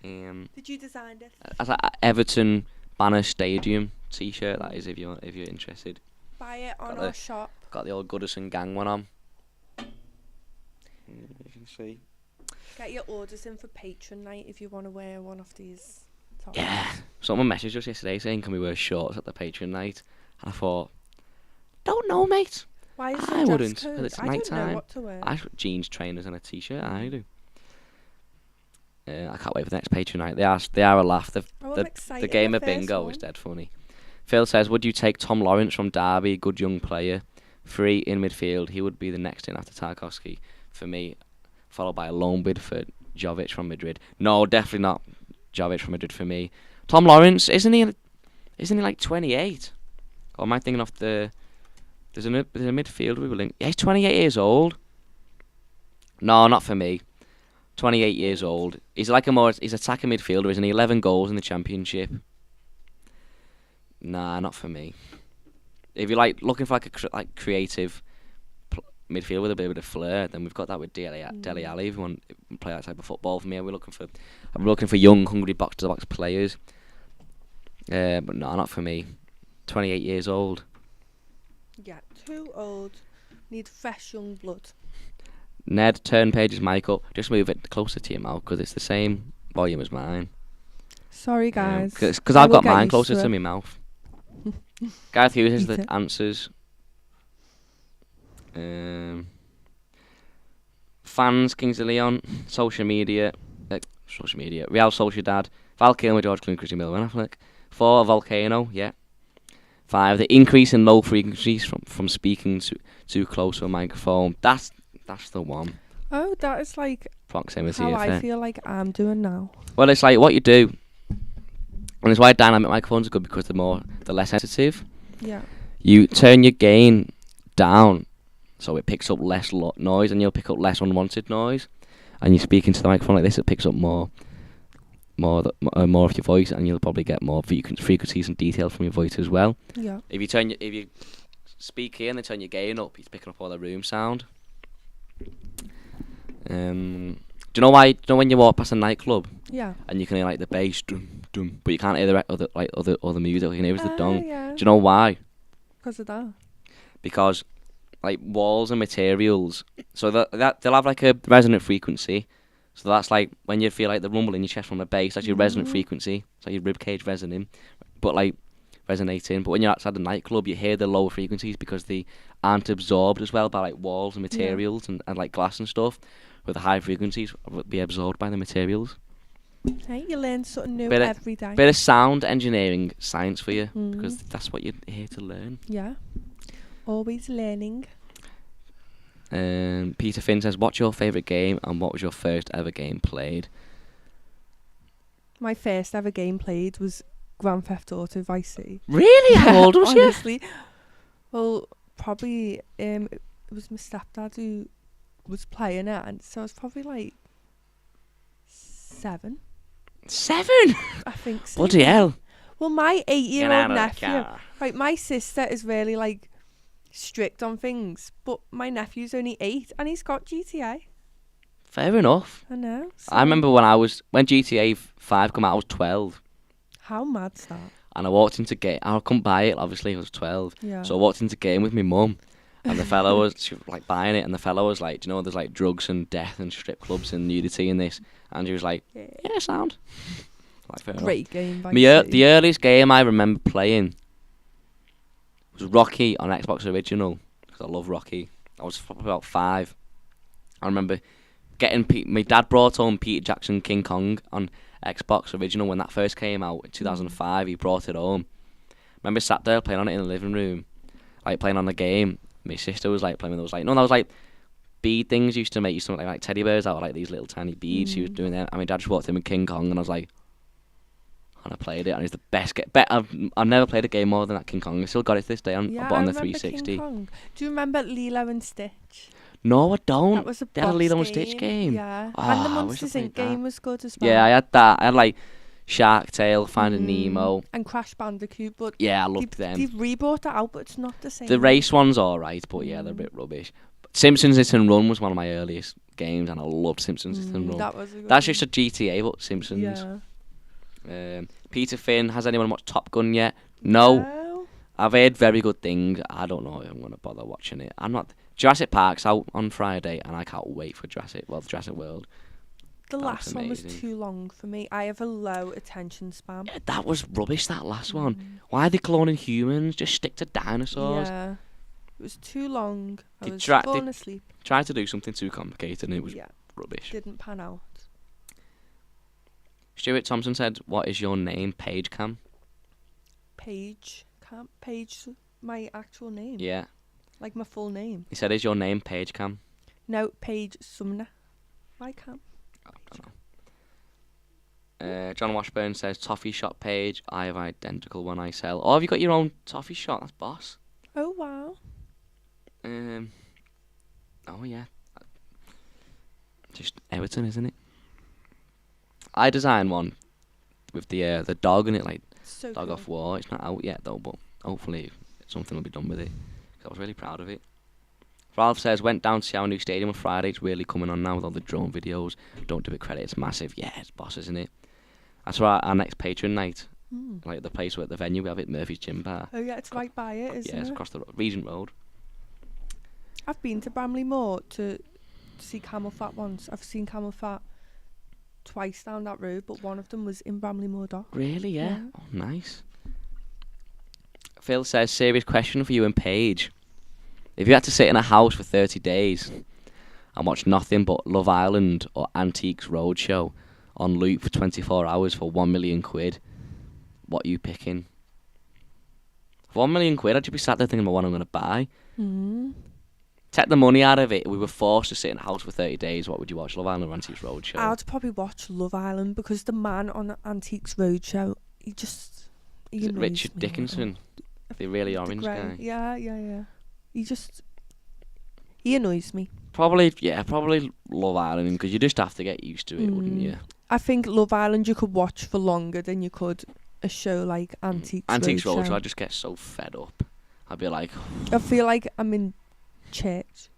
Speaker 2: Did you design it?
Speaker 1: As an Everton Banner Stadium T-shirt, that is, if you're interested.
Speaker 2: Buy it on our shop.
Speaker 1: Got the old Goodison Gang one on. You can see.
Speaker 2: Get your orders in for patron night if you want to wear one of these tops.
Speaker 1: Yeah. Someone messaged us yesterday saying, can we wear shorts at the patron night? And I thought, don't know, mate.
Speaker 2: Why is
Speaker 1: I wouldn't.
Speaker 2: Code?
Speaker 1: It's
Speaker 2: I
Speaker 1: night
Speaker 2: don't know
Speaker 1: time.
Speaker 2: what to wear.
Speaker 1: I put jeans, trainers, and a T-shirt. I do. I can't wait for the next patron night. They are a laugh.
Speaker 2: I'm excited.
Speaker 1: The game of bingo is dead funny. Phil says, would you take Tom Lawrence from Derby? Good young player. 3 in midfield. He would be the next in after Tarkowski for me, followed by a loan bid for Jovic from Madrid. No, definitely not Jovic from Madrid for me. Tom Lawrence, isn't he like 28? Or am I thinking of there's a midfielder we were linked. Yeah, he's 28 years old. No, not for me. 28 years old. He's attacking midfielder, isn't he? 11 goals in the Championship. Nah, not for me. If you're looking for a creative midfield with a bit of flair, then we've got that with Dele Alli. If you want to play that type of football for me, I'm looking for young, hungry box-to-box players. But no, not for me. 28 years old.
Speaker 2: Yeah, too old. Need fresh young blood.
Speaker 1: Ned, turn pages mic up. Just move it closer to your mouth because it's the same volume as mine.
Speaker 2: Sorry, guys.
Speaker 1: Because I've got mine closer to my mouth. Gareth Hughes has the answers. Fans, Kings of Leon, social media, Real Sociedad, Val Kilmer, George Clooney, Christian Bale, Ben Affleck. 4, Volcano, yeah. 5, the increase in low frequencies from speaking too close to a microphone. That's the one.
Speaker 2: Oh, that is
Speaker 1: proximity
Speaker 2: how
Speaker 1: effect.
Speaker 2: I feel like I'm doing now.
Speaker 1: Well, it's like what you do. And it's why dynamic microphones are good because they're less sensitive.
Speaker 2: Yeah.
Speaker 1: You turn your gain down so it picks up less noise and you'll pick up less unwanted noise. And you speak into the microphone like this, it picks up more of your voice and you'll probably get more frequencies and detail from your voice as well.
Speaker 2: Yeah.
Speaker 1: If you speak here and then turn your gain up, it's picking up all the room sound. Do you know why? Do you know when you walk past a nightclub?
Speaker 2: Yeah.
Speaker 1: And you can hear the bass, dum dum, but you can't hear the other music. You can hear the dong.
Speaker 2: Yeah.
Speaker 1: Do you know why?
Speaker 2: Because of that.
Speaker 1: Because walls and materials, so that they'll have a resonant frequency. So that's when you feel the rumble in your chest from the bass. That's your resonant frequency. It's like your rib cage resonating, but resonating. But when you're outside the nightclub, you hear the lower frequencies because they aren't absorbed as well by walls and materials and glass and stuff. With the high frequencies, will be absorbed by the materials.
Speaker 2: Hey, you learn something new every day.
Speaker 1: Bit of sound engineering science for you because that's what you're here to learn.
Speaker 2: Yeah, always learning.
Speaker 1: Peter Finn says, what's your favourite game and what was your first ever game played?
Speaker 2: My first ever game played was Grand Theft Auto Vice City.
Speaker 1: Really? How old was you?
Speaker 2: Honestly, well, probably it was my stepdad who was playing it, and so I was probably 7.
Speaker 1: 7?
Speaker 2: I think so.
Speaker 1: Bloody hell.
Speaker 2: Well, my 8-year-old nephew, my sister is really strict on things, but my nephew's only 8 and he's got GTA.
Speaker 1: Fair enough.
Speaker 2: I know. So
Speaker 1: I remember when GTA 5 came out, I was 12.
Speaker 2: How mad's that?
Speaker 1: And I walked into game. I couldn't buy it, obviously, I was 12.
Speaker 2: Yeah.
Speaker 1: So I walked into game with my mum. And the fella was buying it, and the fella was do you know there's drugs and death and strip clubs and nudity in this? And he was yeah, sound.
Speaker 2: Great game.
Speaker 1: The earliest game I remember playing was Rocky on Xbox Original because I love Rocky. I was probably about 5. I remember my dad brought home Peter Jackson King Kong on Xbox Original when that first came out in 2005. He brought it home. I remember sat there playing on it in the living room, playing on the game. My sister was playing with those that was bead things used to make something like teddy bears out of these little tiny beads. She was doing that. I mean, Dad just walked in with King Kong, and I was and I played it, and it's the best game. I've never played a game more than that King Kong. I still got it to this day on the 360.
Speaker 2: King Kong. Do you remember Lilo and Stitch?
Speaker 1: No, I don't.
Speaker 2: That was a
Speaker 1: They had a Lilo and Stitch game.
Speaker 2: Yeah,
Speaker 1: Oh,
Speaker 2: and the Monsters Inc. game was good as well.
Speaker 1: Yeah, I had that. I had Shark Tale, Finding Nemo.
Speaker 2: And Crash Bandicoot, but
Speaker 1: Yeah, I loved them.
Speaker 2: They've rebought that out, but it's not the same.
Speaker 1: The race one's alright, but yeah, they're a bit rubbish. But Simpsons Hit and Run was one of my earliest games, and I loved Simpsons Hit and Run. That's just a GTA, but Simpsons.
Speaker 2: Yeah.
Speaker 1: Peter Finn, has anyone watched Top Gun yet? No. I've heard very good things. I don't know if I'm going to bother watching it. Jurassic Park's out on Friday, and I can't wait for Jurassic World.
Speaker 2: The last one was too long for me. I have a low attention span.
Speaker 1: Yeah, that was rubbish, that last one. Why are they cloning humans? Just stick to dinosaurs.
Speaker 2: Yeah. It was too long. I was falling asleep.
Speaker 1: Tried to do something too complicated, and it was rubbish.
Speaker 2: Didn't pan out.
Speaker 1: Stuart Thompson said, "What is your name, Paige Cam?"
Speaker 2: Paige Cam? Paige, my actual name?
Speaker 1: Yeah.
Speaker 2: Like my full name?
Speaker 1: He said, "Is your name Paige Cam?"
Speaker 2: No, Paige Sumner. Why Cam?
Speaker 1: I don't know. John Washburn says, "Toffee shop page. I have identical one I sell." Oh, have you got your own toffee shop? That's boss.
Speaker 2: Oh wow.
Speaker 1: Oh yeah. Just Everton, isn't it? I designed one with the dog in it, like
Speaker 2: so
Speaker 1: dog
Speaker 2: cool.
Speaker 1: off war. It's not out yet though, but hopefully something will be done with it. 'Cause I was really proud of it. Ralph says, "Went down to see our new stadium on Friday. It's really coming on now with all the drone videos. Don't do it credit. It's massive." Yeah, it's boss, isn't it? That's where our next patron night, like the place where at the venue we have it, Murphy's Gym Bar.
Speaker 2: Oh yeah, it's right by it, isn't it?
Speaker 1: Yeah, it's across the Regent Road.
Speaker 2: I've been to Bramley Moor to see Camel Fat once. I've seen Camel Fat twice down that road, but one of them was in Bramley Moor Dock.
Speaker 1: Really? Yeah. Oh, nice. Phil says, "Serious question for you and Paige. If you had to sit in a house for 30 days and watch nothing but Love Island or Antiques Roadshow on loop for 24 hours for £1 million, what are you picking?" For £1 million, I'd just be sat there thinking about what I'm going to buy. Take the money out of it. We were forced to sit in a house for 30 days. What would you watch, Love Island or Antiques Roadshow?
Speaker 2: I'd probably watch Love Island because the man on the Antiques Roadshow, he
Speaker 1: Is it Richard Dickinson? The really orange guy?
Speaker 2: Yeah. He annoys me.
Speaker 1: Probably Love Island, because you just have to get used to it, wouldn't you?
Speaker 2: I think Love Island you could watch for longer than you could a show like Antiques
Speaker 1: Roadshow. I just get so fed up. I'd be like,
Speaker 2: I feel like I'm in church.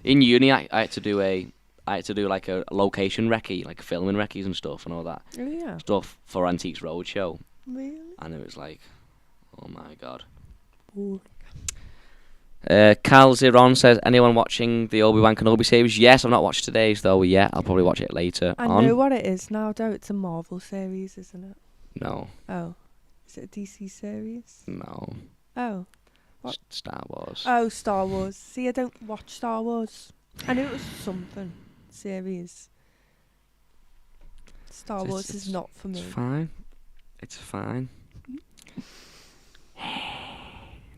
Speaker 1: In uni, I had to do like a location recce, like filming recce's and stuff and all that.
Speaker 2: Oh yeah.
Speaker 1: Stuff for Antiques Roadshow.
Speaker 2: Really?
Speaker 1: And it was like, oh my god.
Speaker 2: Ooh.
Speaker 1: Cal Ziron says, "Anyone watching the Obi-Wan Kenobi series?" Yes, I've not watched today's though yet. I'll probably watch it later.
Speaker 2: I know what it is now, though. It's a Marvel series, isn't it?
Speaker 1: No.
Speaker 2: Oh. Is it a DC series?
Speaker 1: No.
Speaker 2: Oh. What?
Speaker 1: Star Wars.
Speaker 2: Oh, Star Wars. See, I don't watch Star Wars. I knew it was something series. Star Wars is not for me.
Speaker 1: It's fine.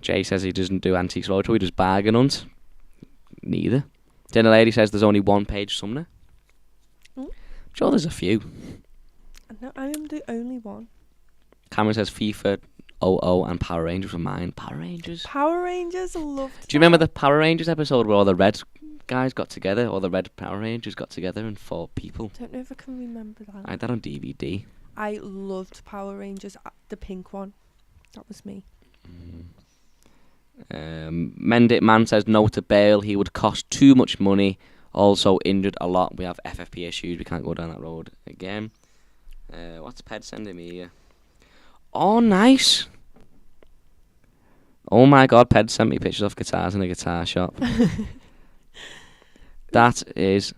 Speaker 1: Jay says he doesn't do Antiques Roadshow, he does Bargain Hunt. Neither. Dinner Lady says there's only one Paige Sumner. I'm sure there's a few.
Speaker 2: No, I am the only one.
Speaker 1: Cameron says FIFA 00 and Power Rangers were mine. Power Rangers,
Speaker 2: I loved that.
Speaker 1: Do you remember the Power Rangers episode where all the red guys got together, or the red Power Rangers got together and fought people?
Speaker 2: Don't know if I can remember that.
Speaker 1: I had that on DVD.
Speaker 2: I loved Power Rangers, the pink one. That was me.
Speaker 1: Mendit Man says no to Bale. He would cost too much money. Also injured a lot. We have FFP issues. We can't go down that road again. What's Ped sending me here? Oh, nice. Oh my god, Ped sent me pictures of guitars in a guitar shop. That is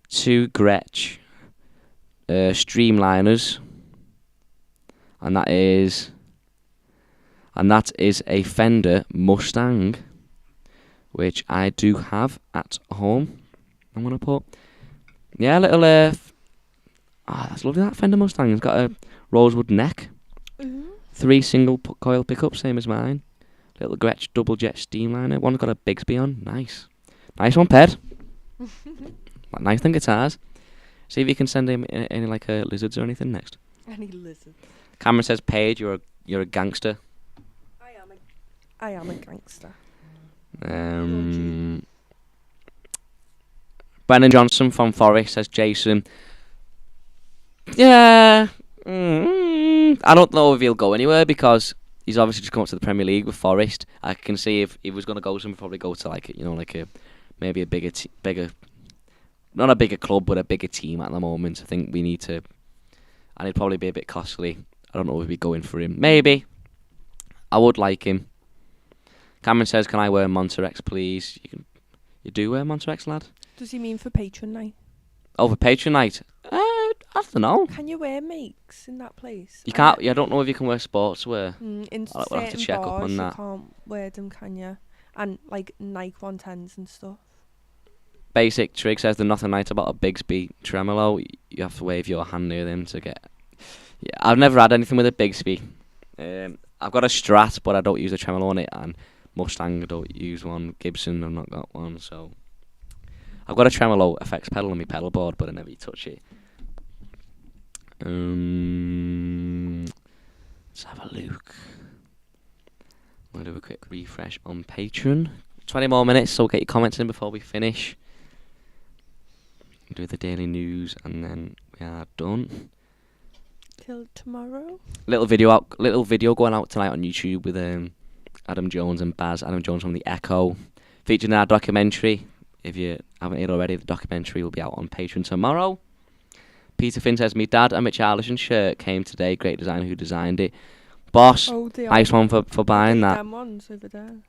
Speaker 1: 2 Gretsch Streamliners. And that is a Fender Mustang, which I do have at home. I'm going to put, yeah, little, that's lovely, that Fender Mustang. It's got a rosewood neck, 3 single coil pickups, same as mine. Little Gretsch double jet Streamliner. One's got a Bigsby on. Nice one, Ped. Nice thing guitars. See if you can send him any like lizards or anything next.
Speaker 2: Any lizards.
Speaker 1: Cameron says, "Paige, you're a gangster."
Speaker 2: I am a gangster.
Speaker 1: Brennan Johnson from Forest says, "Jason, yeah, I don't know if he'll go anywhere because he's obviously just come up to the Premier League with Forest. I can see if he was going to go somewhere, probably go to maybe a bigger, not a bigger club, but a bigger team at the moment. I think we need to, and it'd probably be a bit costly. I don't know if we'd be going for him. Maybe. I would like him. Cameron says, "Can I wear Monterex, please?" You do wear Monterex, lad?
Speaker 2: Does he mean for patron night?
Speaker 1: Oh, for patron night? I don't know.
Speaker 2: Can you wear makes in that place?
Speaker 1: You can't. I don't know if you can wear sportswear.
Speaker 2: In
Speaker 1: I'll
Speaker 2: certain
Speaker 1: have to check up on that.
Speaker 2: You can't wear them, can you? And like Nike 110s and stuff.
Speaker 1: Basic Trig says there's nothing nice about a Bigsby tremolo. You have to wave your hand near them to get. Yeah, I've never had anything with a Bigsby. I've got a Strat, but I don't use a tremolo on it, and Mustang I don't use one. Gibson I've not got one, so I've got a tremolo effects pedal on my pedal board, but I never touch it. Let's have a look. We'll do a quick refresh on Patreon. 20 more minutes, so we'll get your comments in before we finish. Do the daily news, and then we are done.
Speaker 2: Till tomorrow.
Speaker 1: Little video going out tonight on YouTube with Adam Jones and Baz. Adam Jones from The Echo, featuring our documentary. If you haven't heard already, the documentary will be out on Patreon tomorrow. Peter Finn says, "Me dad and my Charleston shirt came today. Great designer who designed it. Boss, nice one for buying that."
Speaker 2: Them ones over there.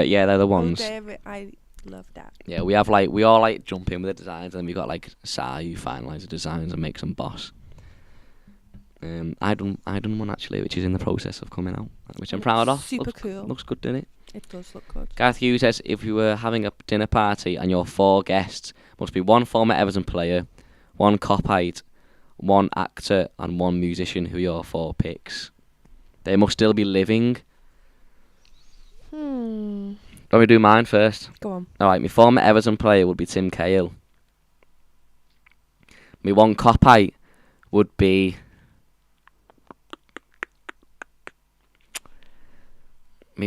Speaker 1: Yeah, they're the ones.
Speaker 2: I love that.
Speaker 1: Yeah, we all jump in with the designs, and then we got Sai who finalise the designs and makes them boss. I done one actually, which is in the process of coming out, which I'm proud of.
Speaker 2: Super cool.
Speaker 1: Looks good, doesn't it?
Speaker 2: It does look good.
Speaker 1: Gareth Hughes says, "If you were having a dinner party and your 4 guests must be 1 former Everton player, 1 copite, 1 actor, and 1 musician, who are your 4 picks? They must still be living." Let me do mine first.
Speaker 2: Go on.
Speaker 1: Alright, my former Everton player would be Tim Cahill. My 1 copite would be... do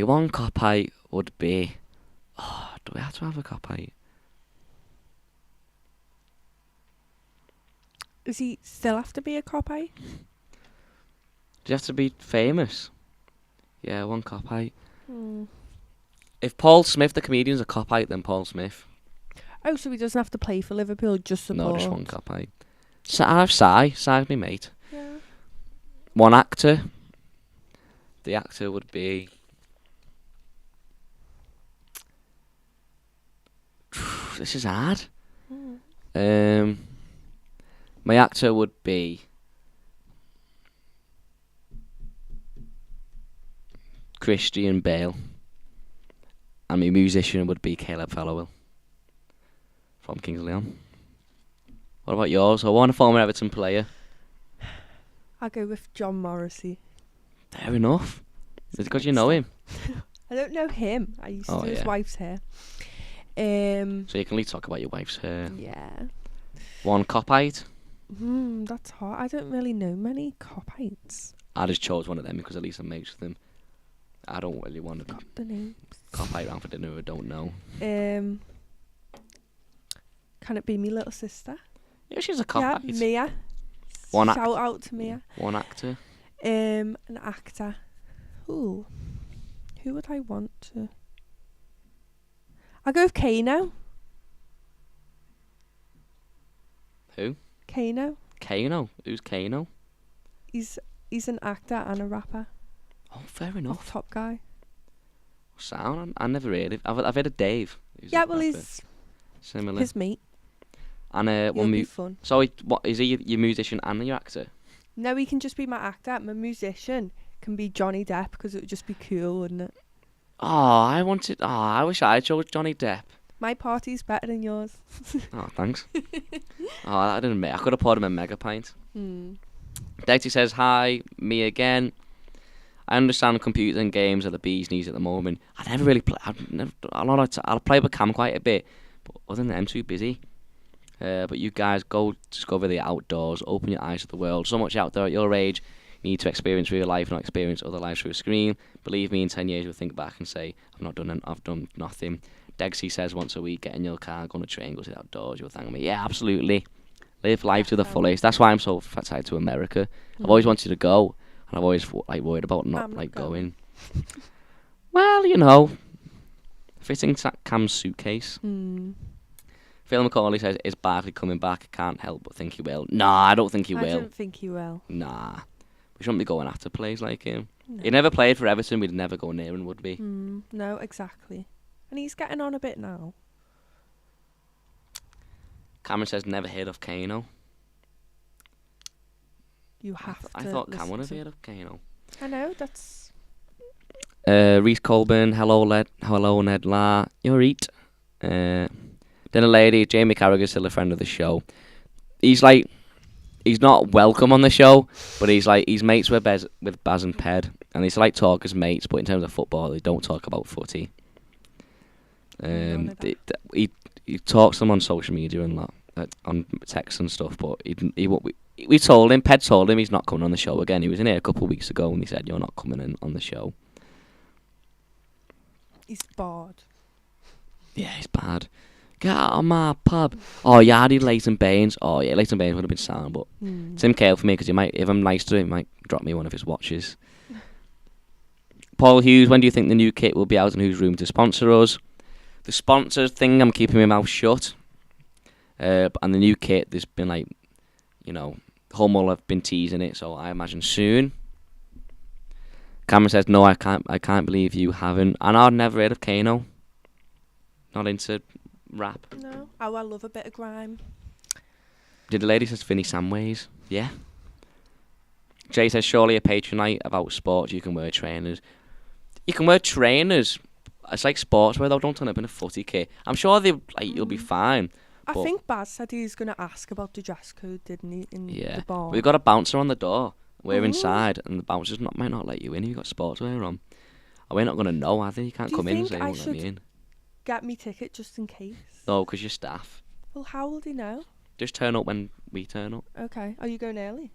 Speaker 1: we have to have a copite?
Speaker 2: Does he still have to be a copy?
Speaker 1: Do you have to be famous? Yeah, 1 copite. If Paul Smith, the comedian's a copite, then Paul Smith.
Speaker 2: Oh, so he doesn't have to play for Liverpool, just support?
Speaker 1: No, just 1 copite. I have Sai's my mate.
Speaker 2: Yeah.
Speaker 1: 1 actor. The actor would be... This is hard. My actor would be Christian Bale, and my musician would be Caleb Fallowell from Kings of Leon. What about yours? I want a former Everton player.
Speaker 2: I'll go with John Morrissey.
Speaker 1: Fair enough. Is it because you know him?
Speaker 2: I don't know him. I used to do his wife's hair.
Speaker 1: So you can at least talk about your wife's hair.
Speaker 2: Yeah.
Speaker 1: 1 copite.
Speaker 2: That's hard. I don't really know many copites.
Speaker 1: I just chose one of them because at least I'm mates with them. I don't really want to
Speaker 2: Got the names.
Speaker 1: copite around for dinner who I don't know.
Speaker 2: Can it be me little sister?
Speaker 1: Yeah, she's a copite.
Speaker 2: Yeah, Mia. Shout out to Mia.
Speaker 1: 1 actor.
Speaker 2: An actor. Ooh. Who would I want to... I'll go with Kano.
Speaker 1: Who?
Speaker 2: Kano.
Speaker 1: Kano? Who's Kano?
Speaker 2: He's an actor and a rapper.
Speaker 1: Oh, fair enough.
Speaker 2: Top guy.
Speaker 1: Sound? I never heard of. I've heard of Dave.
Speaker 2: Yeah, well, he's
Speaker 1: similar.
Speaker 2: His mate.
Speaker 1: And
Speaker 2: He'll be fun.
Speaker 1: So what is he? Your musician and your actor?
Speaker 2: No, he can just be my actor. My musician can be Johnny Depp because it would just be cool, wouldn't it?
Speaker 1: I wish I chose Johnny Depp.
Speaker 2: My party's better than yours.
Speaker 1: Oh, thanks. I didn't admit. I could have poured him a mega pint. Dexy says, "Hi, me again. I understand computers and games are the bee's knees at the moment. I never really play. I'll play with Cam quite a bit, but other than that, I'm too busy. But you guys go discover the outdoors, open your eyes to the world. So much out there at your age. You need to experience real life, not experience other lives through a screen. Believe me, in 10 years you'll think back and say, I've done nothing. Dexy says once a week, get in your car, go on a train, go to the outdoors. You'll thank me. Yeah, absolutely. Live life to the fullest. That's why I'm so excited to America. I've always wanted to go, and I've always worried about not going. Well, fitting Cam's suitcase. Phil McCauley says, is Barkley coming back? Can't help but think he will. Nah, I don't think he will.
Speaker 2: I don't think he will.
Speaker 1: Nah. We shouldn't be going after plays like him. No. He never played for Everton. We'd never go near him, would we?
Speaker 2: No, exactly. And he's getting on a bit now.
Speaker 1: Cameron says, never heard of Kano.
Speaker 2: You have to.
Speaker 1: I thought Cam would have heard of Kano.
Speaker 2: I know, that's...
Speaker 1: Reese Colburn, hello Ned La. You're eat. Dinner Lady, Jamie Carragher's still a friend of the show. He's not welcome on the show, but he's mates with Baz and Ped, and he's talk as mates, but in terms of football, they don't talk about footy. He talks to them on social media and on text and stuff, but we told him, Ped told him he's not coming on the show again. He was in here a couple of weeks ago and he said, you're not coming in on the show.
Speaker 2: He's bored.
Speaker 1: Yeah, he's bad. Get out of my pub. Oh, yeah, I did Leighton Baines. Oh, yeah, Leighton Baines would have been sound, but Tim Cale for me, because if I'm nice to him, he might drop me one of his watches. Paul Hughes, when do you think the new kit will be out and who's room to sponsor us? The sponsor thing, I'm keeping my mouth shut. And the new kit, there's been Hummel have been teasing it, so I imagine soon. Cameron says, no, I can't believe you haven't. And I'd never heard of Kano. Not into rap.
Speaker 2: No. Oh, I love a bit of grime.
Speaker 1: Did the lady says Vinny Samways? Yeah. Jay says, surely a Patreonite about sports, you can wear trainers. You can wear trainers. It's like sportswear though, don't turn up in a footy kit. I'm sure you'll be fine.
Speaker 2: I think Baz said he was going to ask about the dress code, didn't he, in the bar?
Speaker 1: We've got a bouncer on the door. We're inside, and the bouncers might not let you in if you've got sportswear on. We're not going to know, are they? You can't come in and say, won't let me in.
Speaker 2: Get me ticket just in case?
Speaker 1: No, because you're staff.
Speaker 2: Well, how will they know?
Speaker 1: Just turn up when we turn up.
Speaker 2: Okay. Are you going early?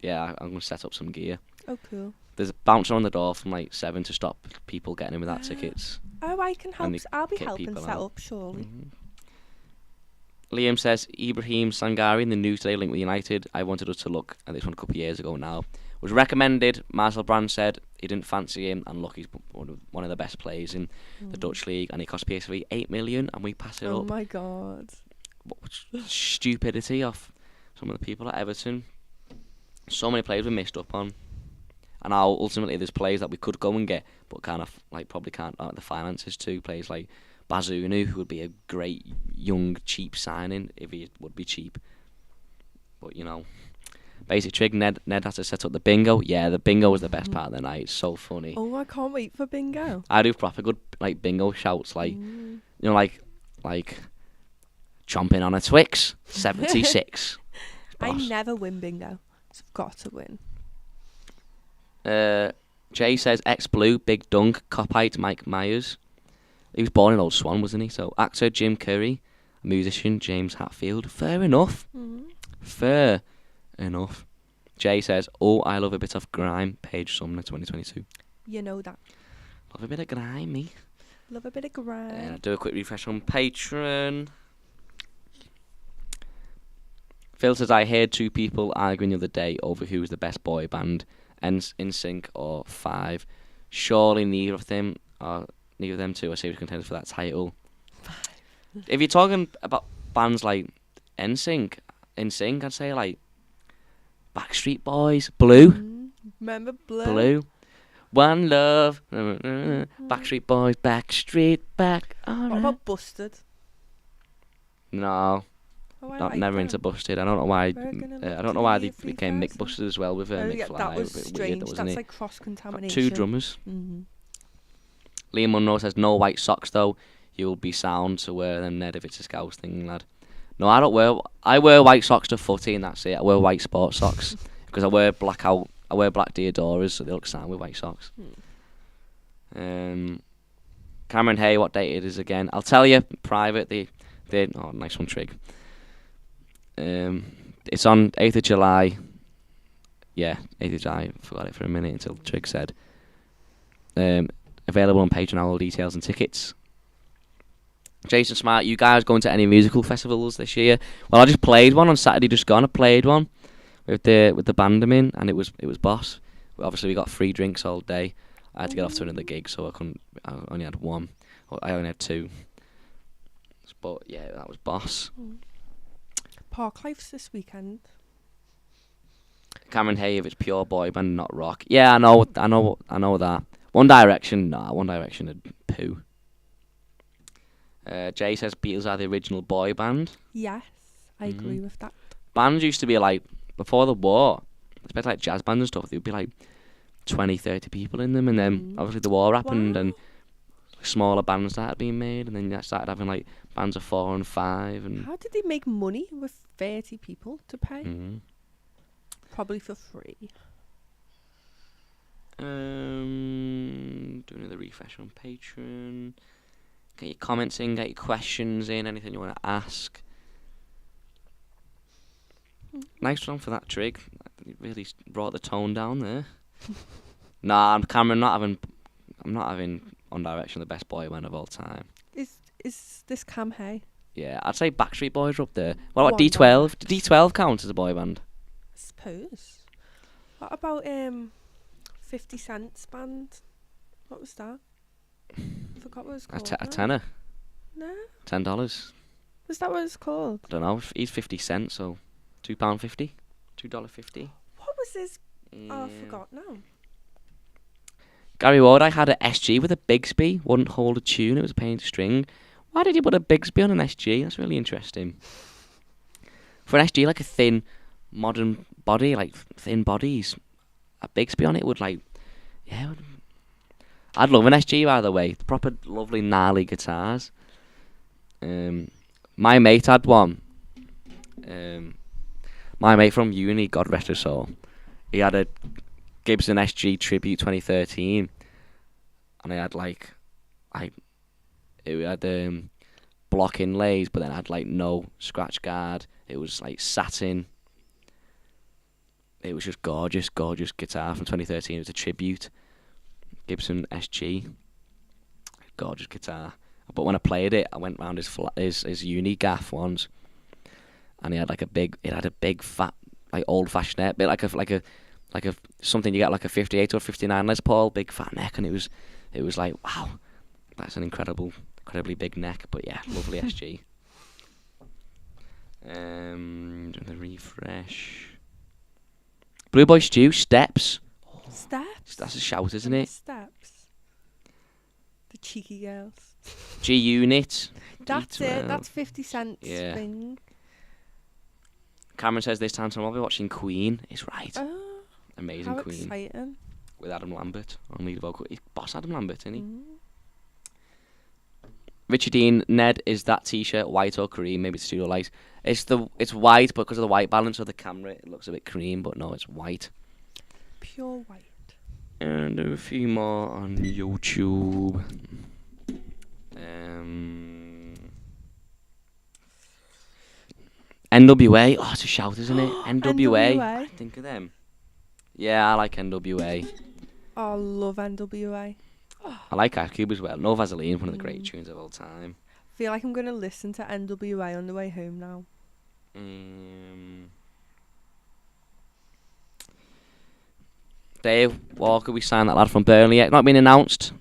Speaker 1: Yeah, I'm going to set up some gear.
Speaker 2: Oh, cool.
Speaker 1: There's a bouncer on the door from 7 to stop people getting in without tickets.
Speaker 2: Oh, I can help. I'll be helping set up, surely.
Speaker 1: Liam says, Ibrahim Sangari in the news today linked with United. I wanted us to look at this one a couple of years ago now. Was recommended. Marcel Brand said he didn't fancy him, and look, he's one of the best players in the Dutch league, and he cost PSV 8 million, and we pass it up.
Speaker 2: Oh my god!
Speaker 1: What stupidity off some of the people at Everton. So many players we missed up on, and now ultimately there's players that we could go and get, but probably can't the finances to. Players like Bazunu, who would be a great young cheap signing if he would be cheap, but Basic Trig, Ned has to set up the bingo. Yeah, the bingo was the best part of the night. It's so funny.
Speaker 2: Oh, I can't wait for bingo.
Speaker 1: I do proper good bingo shouts, like chomping on a Twix, 76.
Speaker 2: I never win bingo, so I've got to win.
Speaker 1: Jay says ex-Blue, Big Dunk, Copite, Mike Myers. He was born in Old Swan, wasn't he? So actor Jim Curry, musician James Hatfield. Fair enough. Fair enough. Jay says, oh, I love a bit of grime. Paige Sumner, 2022.
Speaker 2: You know that.
Speaker 1: Love a bit of grime, me.
Speaker 2: Love a bit of grime.
Speaker 1: I'll do a quick refresh on Patreon. Phil says, I heard two people arguing the other day over who was the best boy band, NSYNC or Five. Surely neither of them two are serious contenders for that title. If you're talking about bands like NSYNC, I'd say Backstreet Boys, Blue.
Speaker 2: Remember Blue?
Speaker 1: Blue. One Love. Backstreet Boys, Backstreet, back.
Speaker 2: What about Busted?
Speaker 1: No. Never into Busted. I don't know why. I don't know why they became Mick Busted as well with Mick Fly.
Speaker 2: That was strange. That's like cross-contamination.
Speaker 1: Two drummers. Liam Munro says, no white socks though. You'll be sound to wear them, Ned, if it's a Scouse thing, lad. No, I don't wear. I wear white socks to footy, and that's it. I wear white sports socks because I wear black Diodoras, so they look sound with white socks. Cameron Hay, what date it is again? I'll tell you private. Oh, nice one, Trig. It's on 8th of July. Yeah, 8th of July. Forgot it for a minute until Trig said. Available on Patreon, all details and tickets. Jason Smart, you guys going to any musical festivals this year? Well, I just played one on Saturday. Just gone. I played one with the band I'm in, and it was boss. Obviously, we got free drinks all day. I had to get off to another gig, so I couldn't. I only had one. I only had two. But yeah, that was boss.
Speaker 2: Park Life's this weekend.
Speaker 1: Cameron Hay, if it's pure boy band, not rock. Yeah, I know that. One Direction, nah. One Direction had poo. Jay says Beatles are the original boy band.
Speaker 2: Yes, I agree with that.
Speaker 1: Bands used to be like, before the war, especially like jazz bands and stuff, there would be like 20, 30 people in them, and then obviously the war happened, and smaller bands started being made, and then you started having like bands of 4 and 5. And
Speaker 2: how did they make money with 30 people to pay? Probably for free.
Speaker 1: Do another refresh on Patreon. Get your comments in, get your questions in, anything you want to ask. Nice one for that trig. You really brought the tone down there. Nah, Cameron, I'm not having One Direction the best boy band of all time.
Speaker 2: Is this Cam Hay?
Speaker 1: Yeah, I'd say Backstreet Boys are up there. What about D12? Did D12 count as a boy band?
Speaker 2: I suppose. What about 50 Cent's band? What was that? I forgot what it was called.
Speaker 1: A tenner.
Speaker 2: No.
Speaker 1: $10.
Speaker 2: Was that what it's called?
Speaker 1: I don't know. He's 50 cents, so £2.50, $2.50.
Speaker 2: What was this? Oh, I forgot now.
Speaker 1: Gary Ward, I had a SG with a Bigsby. Wouldn't hold a tune. It was a pain to string. Why did you put a Bigsby on an SG? That's really interesting. For an SG, like a thin, modern body, like thin bodies, a Bigsby on it would like, yeah. I'd love an SG, by the way. Proper lovely, gnarly guitars. My mate had one. My mate from uni, God rest his soul, he had a Gibson SG Tribute 2013, and it had it had block inlays, but then had like no scratch guard. It was like satin. It was just gorgeous guitar from 2013. It was a tribute. Gibson SG, gorgeous guitar. But when I played it, I went round his uni gaff once, and he had like a big fat like old fashioned neck, bit like a something you get like a 58 or 59 Les Paul, big fat neck, and it was like, wow, that's an incredibly big neck. But yeah, lovely SG. Doing the refresh. Blue Boy Stew, Steps.
Speaker 2: Steps?
Speaker 1: That's a shout, isn't it?
Speaker 2: Steps. The cheeky girls.
Speaker 1: G Unit.
Speaker 2: That's
Speaker 1: D12.
Speaker 2: it. That's 50 Cent's thing.
Speaker 1: Cameron says this time tomorrow we'll be watching Queen. It's right.
Speaker 2: Oh,
Speaker 1: amazing
Speaker 2: how
Speaker 1: Queen.
Speaker 2: Exciting.
Speaker 1: With Adam Lambert on lead vocal. He's boss Adam Lambert, isn't he? Richard Dean, Ned, is that t-shirt white or cream? Maybe it's studio light. It's white, but because of the white balance of the camera, it looks a bit cream. But no, it's white.
Speaker 2: Pure white.
Speaker 1: And a few more on YouTube. NWA. Oh, it's a shout, isn't it? NWA. Think of them. Yeah, I like NWA.
Speaker 2: Oh, I love NWA.
Speaker 1: I like Ice Cube as well. No Vaseline, one of the great tunes of all time.
Speaker 2: I feel like I'm going to listen to NWA on the way home now.
Speaker 1: Dave Walker, we signed that lad from Burnley yet. Not been announced.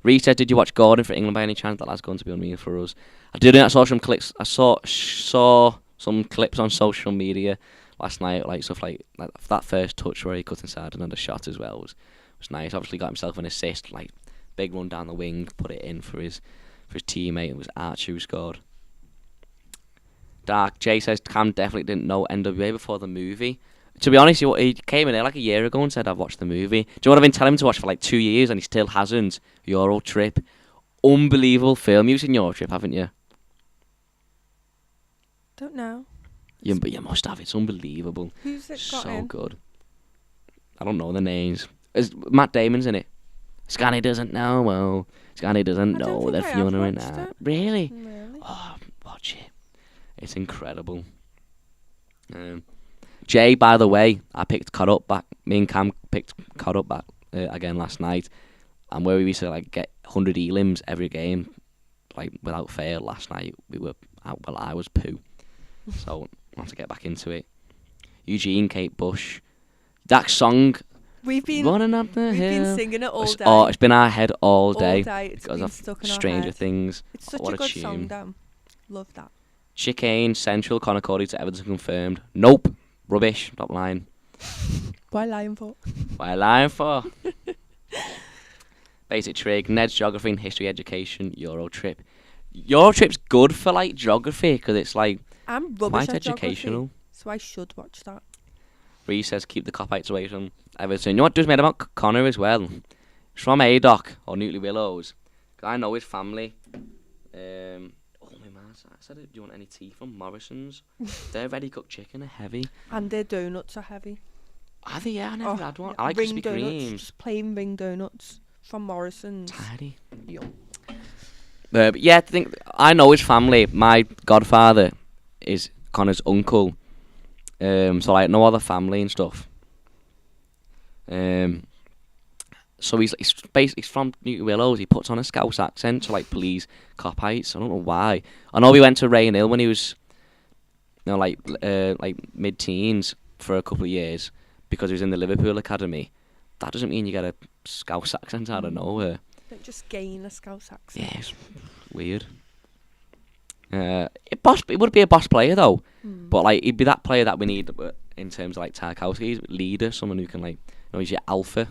Speaker 1: Reece said, did you watch Gordon for England by any chance? That lad's going to be unreal for us. I didn't. I saw some clips. I saw some clips on social media last night, like stuff like that first touch where he cut inside and had a shot as well was nice. Obviously got himself an assist, like big run down the wing, put it in for his teammate. It was Archie who scored. Dark Jay says Cam definitely didn't know NWA before the movie. To be honest, he came in here like a year ago and said, I've watched the movie. Do you know what I've been telling him to watch for like 2 years and he still hasn't? Euro Trip. Unbelievable film. You've seen Euro Trip, haven't you?
Speaker 2: Don't know.
Speaker 1: But you must have. It's unbelievable.
Speaker 2: Who's it got in?
Speaker 1: So good. I don't know the names. Matt Damon's in it. Scanny doesn't know. Well, Scanny doesn't know that Fiona in that. Really? Oh, watch it. It's incredible. Jay, by the way, I picked Cod Up back. Me and Cam picked Cod Up back again last night, and where we used to like get 100 elims every game, like without fail last night we were out. Well, I was poo, so I want to get back into it. Eugene, Kate Bush, that song.
Speaker 2: We've been
Speaker 1: Running up the hill.
Speaker 2: been singing it all day.
Speaker 1: Oh, it's been in our head all day.
Speaker 2: It's
Speaker 1: because
Speaker 2: been
Speaker 1: of
Speaker 2: stuck in our
Speaker 1: Stranger
Speaker 2: head.
Speaker 1: Things.
Speaker 2: It's such
Speaker 1: what
Speaker 2: a good
Speaker 1: tune.
Speaker 2: song, Dan. Love that.
Speaker 1: Chicane, Central, Conor Cody to Everton confirmed. Nope. Rubbish. Stop lying.
Speaker 2: Why lying for?
Speaker 1: Why lying for? Basic trig, Ned's geography and history education, Eurotrip. Eurotrip's good for like geography because it's like
Speaker 2: I'm rubbish
Speaker 1: quite
Speaker 2: at
Speaker 1: educational.
Speaker 2: Geography, so I should watch that.
Speaker 1: Reece says keep the cop-outs away from Everton. You know what just made about Connor as well? He's from Adoc or Newtley Willows. I know his family. Oh my man, I said, do you want any tea from Morrison's? Their ready cooked chicken are heavy.
Speaker 2: And their donuts are heavy.
Speaker 1: Are they? Yeah, I never had one. I like Krispy Kremes.
Speaker 2: Just plain ring donuts from Morrison's.
Speaker 1: Tidy.
Speaker 2: Yum.
Speaker 1: But yeah, I know his family. My godfather is Connor's uncle. So like no other family and stuff. So he's basically from Newton Willows. He puts on a Scouse accent to like please cop-outs. I don't know why. I know he went to Rainhill when he was, like mid-teens for a couple of years because he was in the Liverpool academy. That doesn't mean you get a Scouse accent out of nowhere.
Speaker 2: Don't just gain a Scouse accent.
Speaker 1: Yeah, it's weird. It would be a boss player though, but like he'd be that player that we need in terms of like Tarkowski's leader, someone who can like, he's your alpha.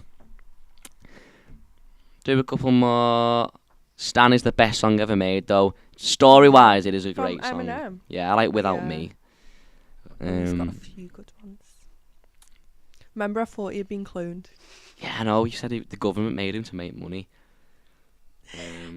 Speaker 1: Do a couple more. Stan is the best song ever made though. Story wise, it is a great song.
Speaker 2: Eminem.
Speaker 1: Yeah, I like Without Me.
Speaker 2: He's got a few good ones. Remember, I thought he had been cloned.
Speaker 1: Yeah, I know. You said the government made him to make money.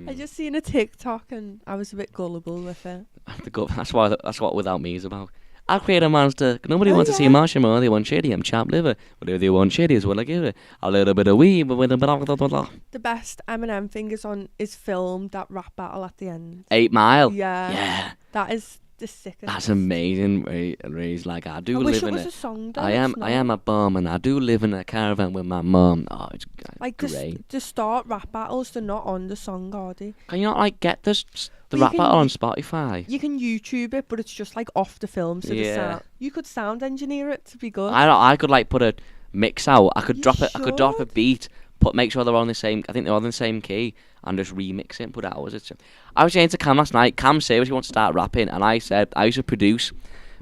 Speaker 2: I just seen a TikTok and I was a bit gullible with it.
Speaker 1: That's what Without Me is about. I'll create a monster. Nobody wants to see marshmallow. They want shitty. I'm chopped liver. Whatever they want shitty is what I give it. A little bit of weed, but with a blah, blah, blah, blah.
Speaker 2: The best Eminem thing is filmed that rap battle at the end.
Speaker 1: 8 Mile.
Speaker 2: Yeah. That is the sickest.
Speaker 1: That's amazing. Where he's like, I
Speaker 2: wish it was a song. Though,
Speaker 1: I am a bum and I do live in a caravan with my mum. Oh, it's
Speaker 2: like
Speaker 1: great.
Speaker 2: To start rap battles, they're not on the song, are they?
Speaker 1: Can you not like get the rap battle on Spotify?
Speaker 2: You can YouTube it, but it's just like off the film, so the sound. You could sound engineer it to be good.
Speaker 1: I could like put a mix out. I could drop it. I could drop a beat. Make sure they're on the same. I think they're on the same key, and just remix it and put it out. I was saying to Cam last night. Cam seriously wants to start rapping, and I said I used to produce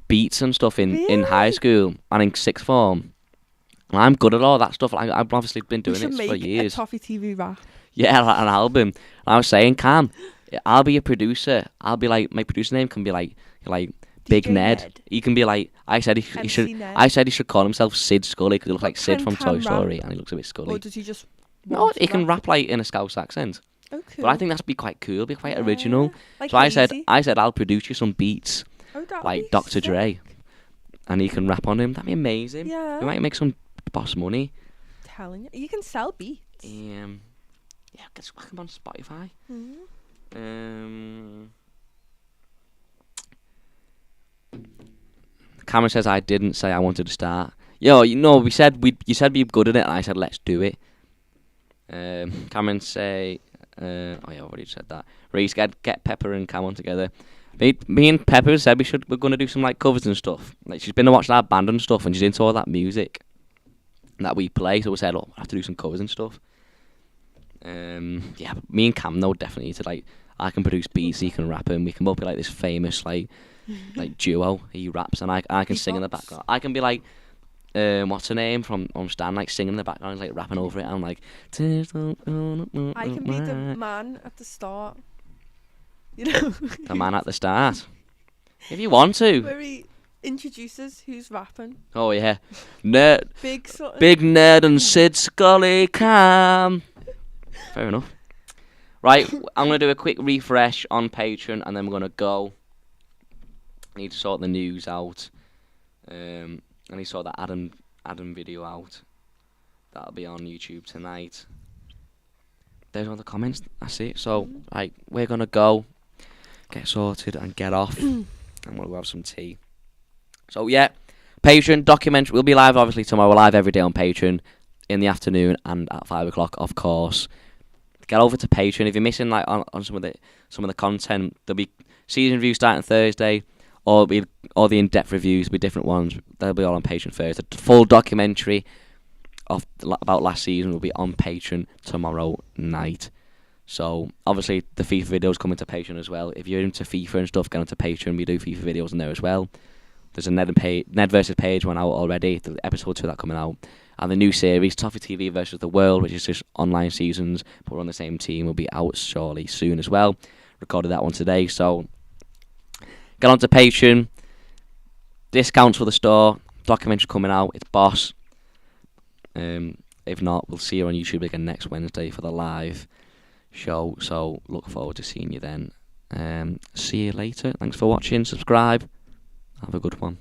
Speaker 1: beats and stuff in high school and in sixth form. And I'm good at all that stuff. I've obviously been doing it for years.
Speaker 2: A Toffee TV rap.
Speaker 1: Yeah, like an album. And I was saying, Cam, I'll be a producer. I'll be like, my producer name can be like Big Ned. He can be like, I said he should call himself Sid Scully because he looks like Sid from Toy Story and he looks a bit Scully.
Speaker 2: Or does he just?
Speaker 1: No, he can rap like in a Scouse accent.
Speaker 2: Oh, cool.
Speaker 1: But I think that's be quite cool, be quite original.
Speaker 2: Like
Speaker 1: so I said I'll produce you some beats, like Dr.
Speaker 2: Sick.
Speaker 1: Dre, and he can rap on him. That'd be amazing.
Speaker 2: Yeah.
Speaker 1: We might make some boss money.
Speaker 2: Telling you can sell beats.
Speaker 1: Yeah, get whack him on Spotify. Cameron says I didn't say I wanted to start. Yo, you said you said we'd be good at it, and I said let's do it. Cameron say, I've already said that. Reece, get Pepper and Cameron together. Me and Pepper said we're gonna do some like covers and stuff. Like she's been watching our band and stuff, and she's into all that music that we play. So we said, we'll have to do some covers and stuff. Me and Cam though definitely to like. I can produce beats, he can rap, and we can both be like this famous like duo. He raps and I can sing in the background. I can be like, what's her name from Stan, like singing in the background, like rapping over it. I'm like,
Speaker 2: I can be the man at the start. You know,
Speaker 1: the man at the start. If you want to.
Speaker 2: Where he introduces who's rapping.
Speaker 1: Oh yeah, Nerd,
Speaker 2: Big
Speaker 1: Ned and Sid Scully Cam. Fair enough. Right, I'm going to do a quick refresh on Patreon and then we're going to go. I need to sort the news out. I need to sort that Adam video out. That'll be on YouTube tonight. There's all the comments. That's it. So, right, we're going to go, get sorted and get off. And we'll have some tea. So, yeah, Patreon documentary. We'll be live, obviously, tomorrow. We're live every day on Patreon in the afternoon and at 5 o'clock, of course. get over to Patreon. If you're missing like on some of the content, there'll be season reviews starting Thursday, or the in-depth reviews will be different ones. They'll be all on Patreon first. The full documentary about last season will be on Patreon tomorrow night. So obviously the FIFA videos coming to Patreon as well. If you're into FIFA and stuff, get onto Patreon. We do FIFA videos in there as well. There's a Ned versus Page one out already. The episode 2 of that coming out. And the new series, Toffee TV versus the World, which is just online seasons, but we're on the same team, will be out surely soon as well. Recorded that one today, so get onto Patreon. Discounts for the store. Documentary coming out. It's boss. If not, we'll see you on YouTube again next Wednesday for the live show. So look forward to seeing you then. See you later. Thanks for watching. Subscribe. Have a good one.